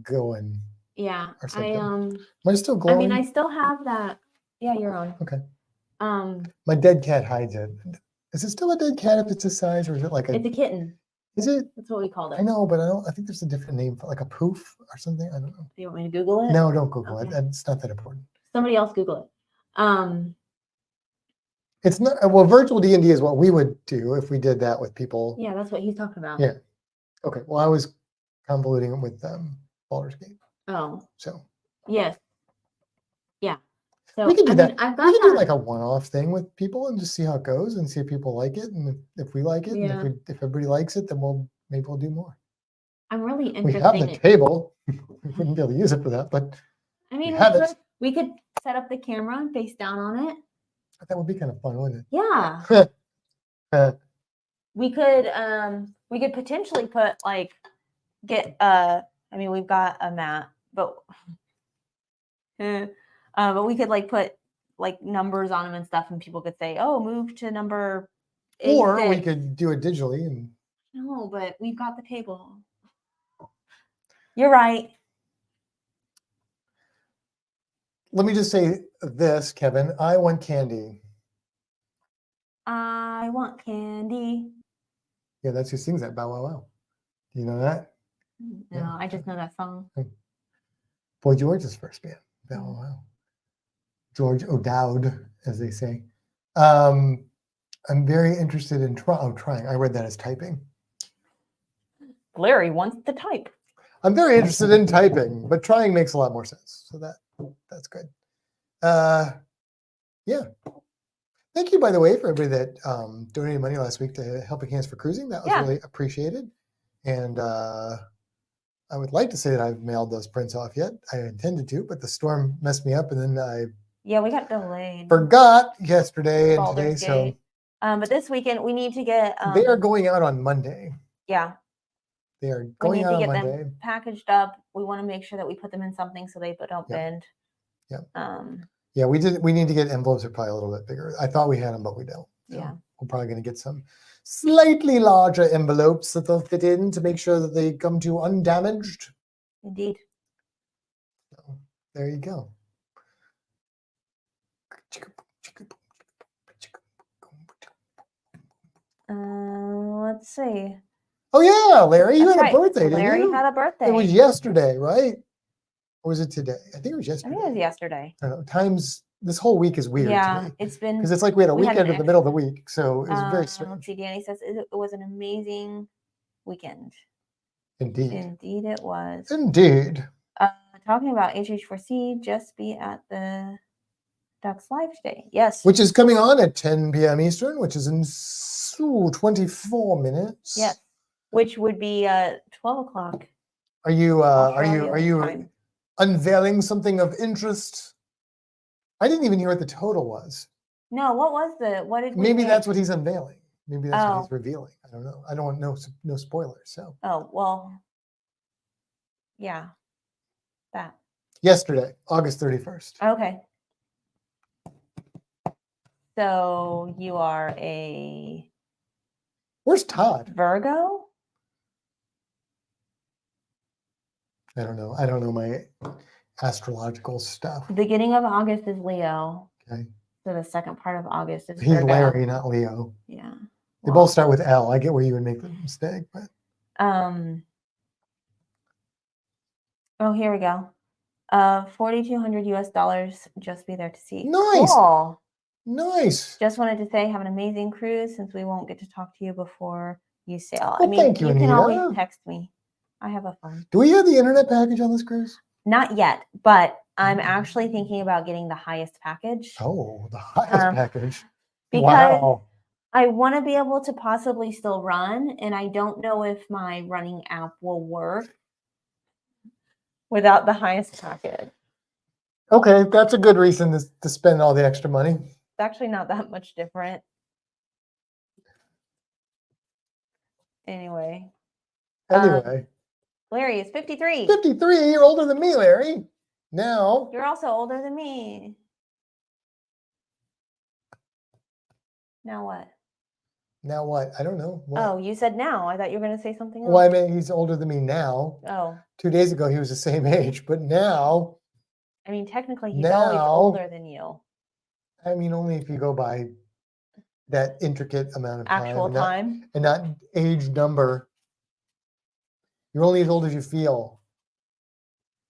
B: going.
A: Yeah.
B: Or something.
A: Am
B: I still glowing?
A: I mean, I still have that. Yeah, you're on.
B: Okay.
A: My
B: dead cat hides it. Is it still a dead cat if it's this size, or is it like a?
A: It's a kitten.
B: Is it?
A: That's what we called it.
B: I know, but I think there's a different name for like a poof or something. I don't know.
A: Do you want me to Google it?
B: No, don't Google
A: Okay.
B: it. It's not that important.
A: Somebody else Google it.
B: It's not. Well, virtual D&D is what we would do if we did that with people.
A: Yeah, that's what he's talking about.
B: Yeah. Okay. Well, I was convoluting it with Baldur's Gate.
A: Oh.
B: So.
A: Yes. Yeah. So
B: we can do that.
A: I've got
B: we can do like a one-off thing with people and just see how it goes and see if people like it, and if we like it, and if everybody likes it, then maybe we'll do more.
A: I'm really interested.
B: We have the table. We wouldn't be able to use it for that, but
A: I mean, we could set up the camera and face down on it.
B: That would be kind of fun, wouldn't it?
A: Yeah. We could potentially put I mean, we've got a mat, but we could put numbers on them and stuff, and people could say, "Oh, move to number 8."
B: Or we could do it digitally and.
A: No, but we've got the table. You're right.
B: Let me just say this, Kevin. I want candy.
A: I want candy.
B: Yeah, that's who sings that. Bow wow wow. Do you know that?
A: No, yeah. I just know that song.
B: Boy George's first band. Bow wow wow. George O'Dowd, as they say. I'm very interested in trying. I read that as typing.
A: Larry wants to type.
B: I'm very interested in typing, but trying makes a lot more sense. So that's good. Yeah. Thank you, by the way, for everybody that donated money last week to Helping Hands for Cruising. That was really appreciated. And I would like to say that I've mailed those prints off yet. I intended to, but the storm messed me up, and then
A: we got delayed.
B: Forgot yesterday and today. So,
A: but this weekend we need to get.
B: They are going out on Monday.
A: Yeah.
B: They are going out on Monday.
A: Them packaged up. We want to make sure that we put them in something so they don't bend.
B: Yep. Yeah, we need to get envelopes that are probably a little bit bigger. I thought we had them, but we don't. So
A: yeah.
B: We're probably going to get some slightly larger envelopes that they'll fit in to make sure that they come to undamaged.
A: Indeed.
B: So there you go.
A: Let's see.
B: Oh yeah, Larry, you had a birthday, didn't you?
A: Larry had a birthday.
B: It was yesterday, right? Or was it today? I think it was yesterday.
A: I think it was yesterday.
B: I don't know. This whole week is weird to me.
A: It's been
B: because it's like we had a weekend in the middle of the week, so it was very strange.
A: Let's see, Danny says it was an amazing weekend.
B: Indeed.
A: Indeed, it was.
B: Indeed.
A: Talking about HH4C, just be at the Ducks Live today. Yes.
B: Which is coming on at 10 p.m. Eastern, which is in 24 minutes.
A: Yes. Which would be 12 o'clock.
B: Are you unveiling something of interest? I didn't even hear what the total was.
A: No,
B: Maybe that's what he's unveiling. Maybe that's what he's revealing. I don't know. I don't want no spoilers. So.
A: Oh well. Yeah. That.
B: Yesterday, August 31st.
A: Okay. So you are a.
B: Where's Todd?
A: Virgo?
B: I don't know. I don't know my astrological stuff.
A: The beginning of August is Leo.
B: Okay.
A: So the second part of August is
B: He's
A: Virgo.
B: Larry, not Leo.
A: Yeah.
B: They both start with L. I get where you would make the mistake, but.
A: Oh, here we go. $4,200 US. Just be there to see.
B: Nice.
A: Cool.
B: Nice.
A: Just wanted to say, have an amazing cruise since we won't get to talk to you before you sail.
B: Well, thank you,
A: you
B: Anita.
A: can always text me. I have a phone.
B: Do we have the internet package on this cruise?
A: Not yet, but I'm actually thinking about getting the highest package.
B: Oh, the highest package.
A: Because
B: wow.
A: I want to be able to possibly still run, and I don't know if my running app will work without the highest package.
B: Okay, that's a good reason to spend all the extra money.
A: It's actually not that much different. Anyway. Larry is 53.
B: 53, you're older than me, Larry. Now.
A: You're also older than me. Now what?
B: Now what? I don't know. What?
A: Oh, you said now. I thought you were going to say something else.
B: Well, I mean, he's older than me now.
A: Oh.
B: 2 days ago, he was the same age, but now.
A: I mean, technically, he's always older than you.
B: I mean, only if you go by that intricate amount of time.
A: Actual time.
B: And not age number. You're only as old as you feel.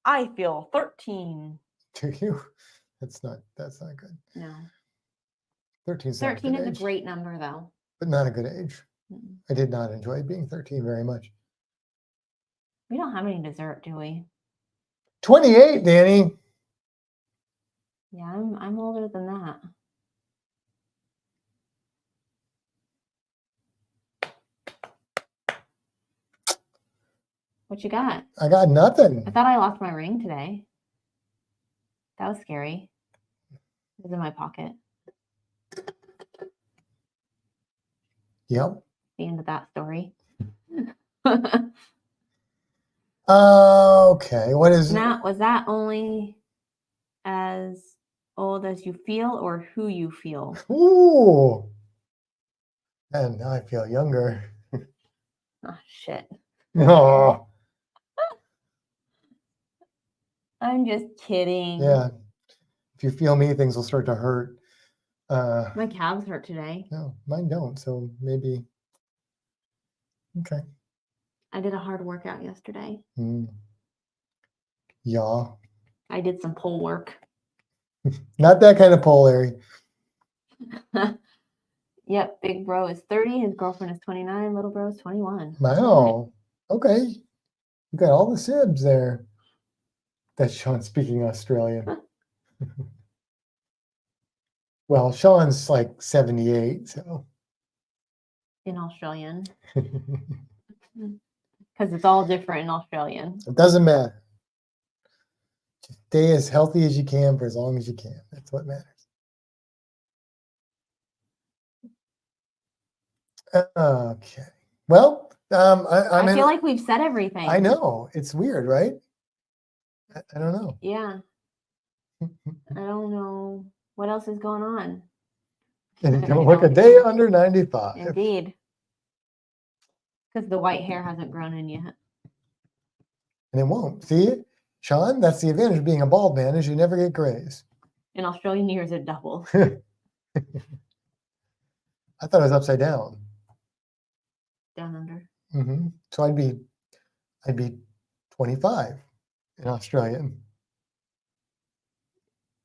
A: I feel 13.
B: Do you? That's not good.
A: No.
B: 13 is
A: a great number, though.
B: But not a good age. Mm-mm. I did not enjoy being 13 very much.
A: We don't have any dessert, do we?
B: 28, Danny.
A: Yeah, I'm older than that. What you got?
B: I got nothing.
A: I thought I lost my ring today. That was scary. It was in my pocket.
B: Yep.
A: The end of that story.
B: Okay. What is
A: that? Was that only as old as you feel or who you feel?
B: Ooh. And now I feel younger.
A: Oh, shit.
B: Oh.
A: I'm just kidding.
B: Yeah. If you feel me, things will start to hurt.
A: My calves hurt today.
B: No, mine don't. So maybe. Okay.
A: I did a hard workout yesterday.
B: Yeah.
A: I did some pole work.
B: Not that kind of pole, Larry.
A: Yep, big bro is 30. His girlfriend is 29. Little bro is 21.
B: Wow. Okay. You got all the sibs there. That's Sean speaking Australian. Well, Sean's like 78, so.
A: In Australian. Because it's all different in Australian.
B: It doesn't matter. Just stay as healthy as you can for as long as you can. That's what matters. Okay. Well,
A: I feel like we've said everything.
B: I know. It's weird, right? I don't know.
A: Yeah. I don't know what else is going on.
B: And don't look a day under 95.
A: Indeed. Because the white hair hasn't grown in yet.
B: And it won't. See, Sean, that's the advantage of being a bald man is you never get grays.
A: In Australian years, it doubles.
B: I thought it was upside down.
A: Down under.
B: Mm-hmm. So I'd be 25 in Australian.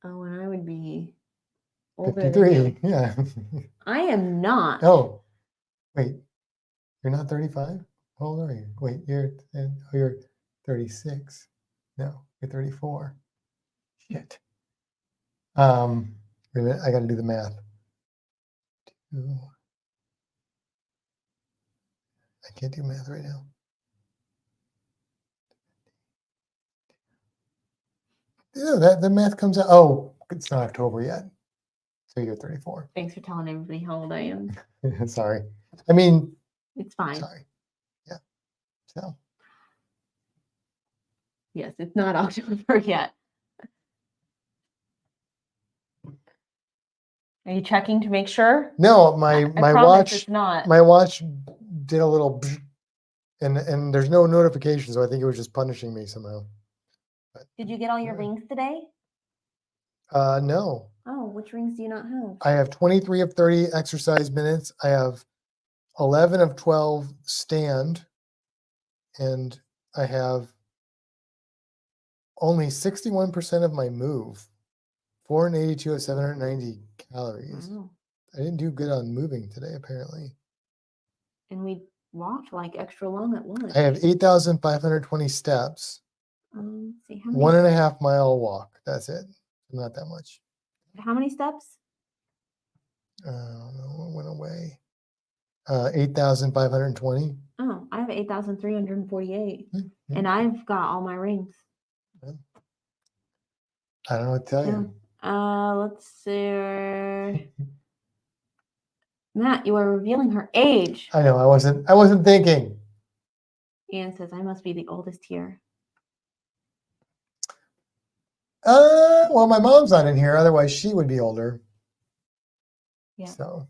A: Oh, and I would be older
B: 53.
A: than you.
B: Yeah.
A: I am not.
B: Oh, wait. You're not 35? How old are you? Wait, you're 36. No, you're 34. Shit. Wait a minute, I got to do the math. I can't do math right now. Yeah, the math comes out. Oh, it's not October yet. So you're 34.
A: Thanks for telling everybody how old I am.
B: Sorry. I mean,
A: it's fine.
B: Sorry. Yeah. So.
A: Yes, it's not October yet. Are you checking to make sure?
B: No, my watch.
A: It's not.
B: My watch did a little, and there's no notification, so I think it was just punishing me somehow. But,
A: did you get all your rings today?
B: No.
A: Oh, which rings do you not have?
B: I have 23 of 30 exercise minutes. I have 11 of 12 stand, and I have only 61% of my move. 482 of 790 calories.
A: Wow.
B: I didn't do good on moving today, apparently.
A: And we walked like extra long at lunch.
B: I have 8,520 steps.
A: Let's see, how many
B: 1.5 mile walk. That's it. Not that much.
A: How many steps?
B: I don't know. It went away. 8,520.
A: Oh, I have 8,348.
B: Mm-hmm.
A: And I've got all my rings.
B: I don't know what to tell you.
A: Let's see. Matt, you are revealing her age.
B: I know. I wasn't thinking.
A: Ian says, I must be the oldest here.
B: Well, my mom's not in here. Otherwise, she would be older.
A: Yeah.
B: So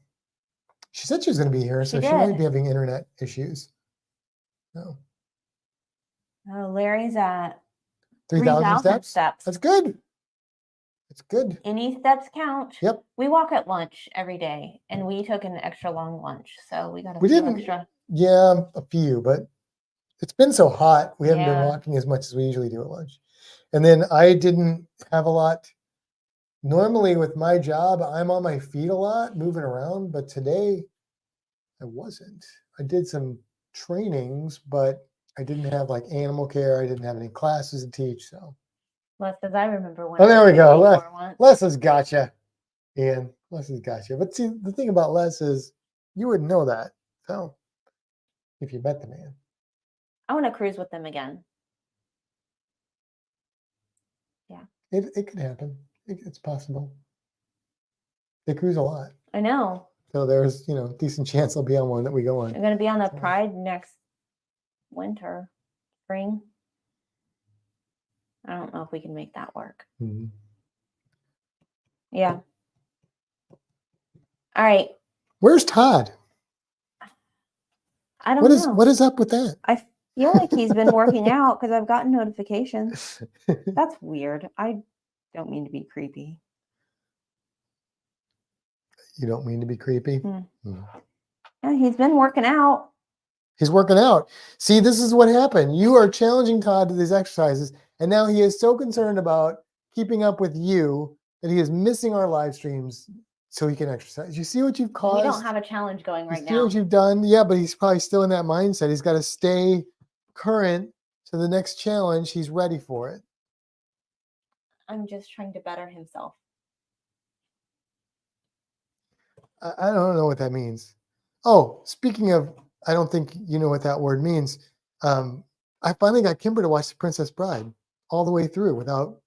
B: she said she was going to be here, so she
A: did.
B: might be having internet issues. No.
A: Oh, Larry's at
B: 3,000 steps?
A: steps.
B: That's good. That's good.
A: Any steps count.
B: Yep.
A: We walk at lunch every day, and we took an extra long lunch, so we got a
B: We
A: few
B: didn't.
A: extra.
B: Yeah, a few, but it's been so hot. We haven't been
A: Yeah.
B: walking as much as we usually do at lunch. And then I didn't have a lot. Normally with my job, I'm on my feet a lot, moving around, but today I wasn't. I did some trainings, but I didn't have like animal care. I didn't have any classes to teach. So
A: Les says, I remember when.
B: oh, there we go.
A: Once.
B: Les has gotcha, Ian. Les has gotcha. But see, the thing about Les is you wouldn't know that. So if you met the man.
A: I want to cruise with them again. Yeah.
B: It could happen. It's possible. They cruise a lot.
A: I know.
B: So there's, decent chance they'll be on one that we go on.
A: I'm going to be on the Pride next winter, spring. I don't know if we can make that work.
B: Mm-hmm.
A: Yeah. All right.
B: Where's Todd?
A: I don't know.
B: What is up with that?
A: I feel like he's been working out because I've gotten notifications. That's weird. I don't mean to be creepy.
B: You don't mean to be creepy?
A: Yeah, he's been working out.
B: He's working out. See, this is what happened. You are challenging Todd to these exercises, and now he is so concerned about keeping up with you that he is missing our live streams so he can exercise. You see what you've caused?
A: We don't have a challenge going right now.
B: See what you've done? Yeah, but he's probably still in that mindset. He's got to stay current to the next challenge. He's ready for it.
A: I'm just trying to better himself.
B: I don't know what that means. Oh, speaking of, I don't think you know what that word means. I finally got Kimber to watch The Princess Bride all the way through without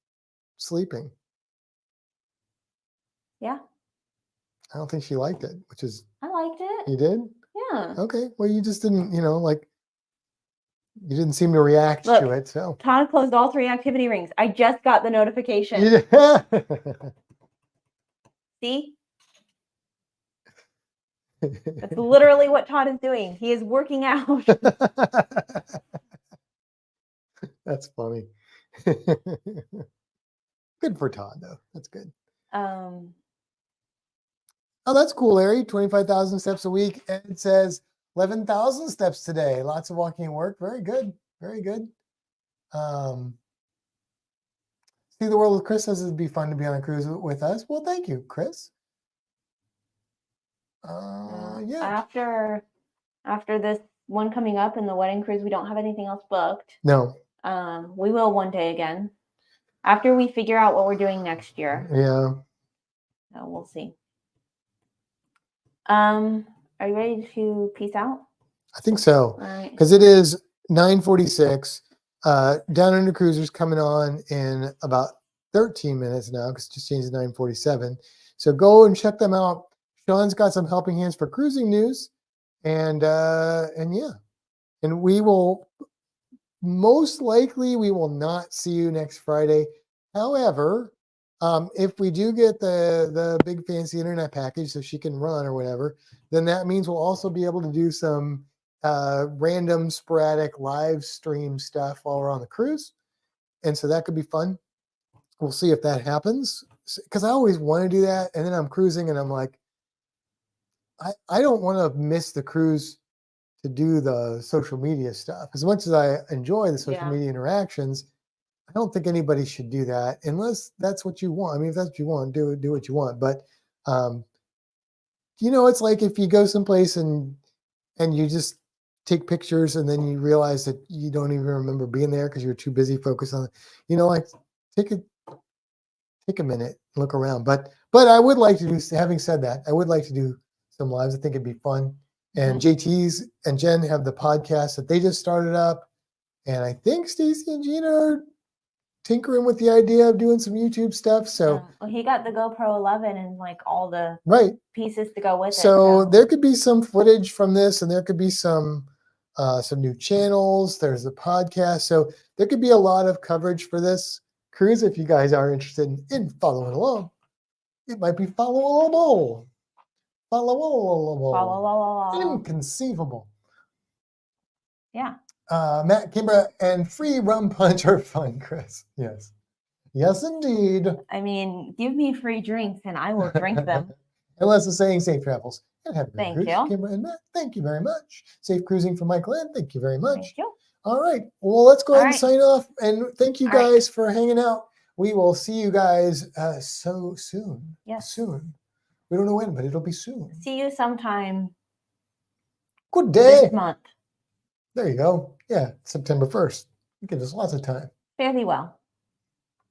B: sleeping.
A: Yeah.
B: I don't think she liked it, which is...
A: I liked it.
B: You did?
A: Yeah.
B: Okay. Well, you just didn't, you didn't seem to react to it. So
A: Todd closed all 3 activity rings. I just got the notification.
B: Yeah.
A: See? That's literally what Todd is doing. He is working out.
B: That's funny. Good for Todd, though. That's good. Oh, that's cool, Larry. 25,000 steps a week. And it says 11,000 steps today. Lots of walking and work. Very good. Very good. See the World with Chris says it'd be fun to be on a cruise with us. Well, thank you, Chris. Yeah.
A: After this one coming up in the wedding cruise, we don't have anything else booked.
B: No.
A: We will one day again. After we figure out what we're doing next year.
B: Yeah.
A: So we'll see. Are you ready to peace out?
B: I think so.
A: All right.
B: Because it is 9:46. Down Under Cruisers coming on in about 13 minutes now because it just changed to 9:47. So go and check them out. Sean's got some helping hands for cruising news. And yeah. And we will most likely we will not see you next Friday. However, if we do get the big fancy internet package so she can run or whatever, then that means we'll also be able to do some random sporadic live stream stuff while we're on the cruise. And so that could be fun. We'll see if that happens. Because I always want to do that. And then I'm cruising and I'm like, I don't want to miss the cruise to do the social media stuff. As much as I enjoy the social media interactions, I don't think anybody should do that unless that's what you want. I mean, if that's what you want, do what you want. But, it's like if you go someplace and you just take pictures and then you realize that you don't even remember being there because you're too busy focused on it. Like take a minute, look around. But I would like to do, having said that, I would like to do some lives. I think it'd be fun. And JT's and Jen have the podcast that they just started up. And I think Stacy and Gina are tinkering with the idea of doing some YouTube stuff. So
A: well, he got the GoPro 11 and like all the
B: right.
A: pieces to go with it.
B: So there could be some footage from this, and there could be some new channels. There's a podcast. So there could be a lot of coverage for this cruise. If you guys are interested in following along, it might be followable. Followable. Inconceivable.
A: Yeah.
B: Matt, Kimbra, and free rum punch are fun, Chris. Yes. Yes, indeed.
A: I mean, give me free drinks and I will drink them.
B: Unless it's saying safe travels. And have a great
A: Thank
B: cruise.
A: you.
B: Kimbra and Matt, thank you very much. Safe cruising from Michael Ann. Thank you very much.
A: Thank you.
B: All right. Well, let's go ahead and
A: right.
B: sign off. And thank you
A: All right.
B: guys for hanging out. We will see you guys so soon.
A: Yes.
B: Soon. We don't know when, but it'll be soon.
A: See you sometime
B: Good day.
A: this month.
B: There you go. Yeah, September 1st. It gives us lots of time.
A: Fairly well.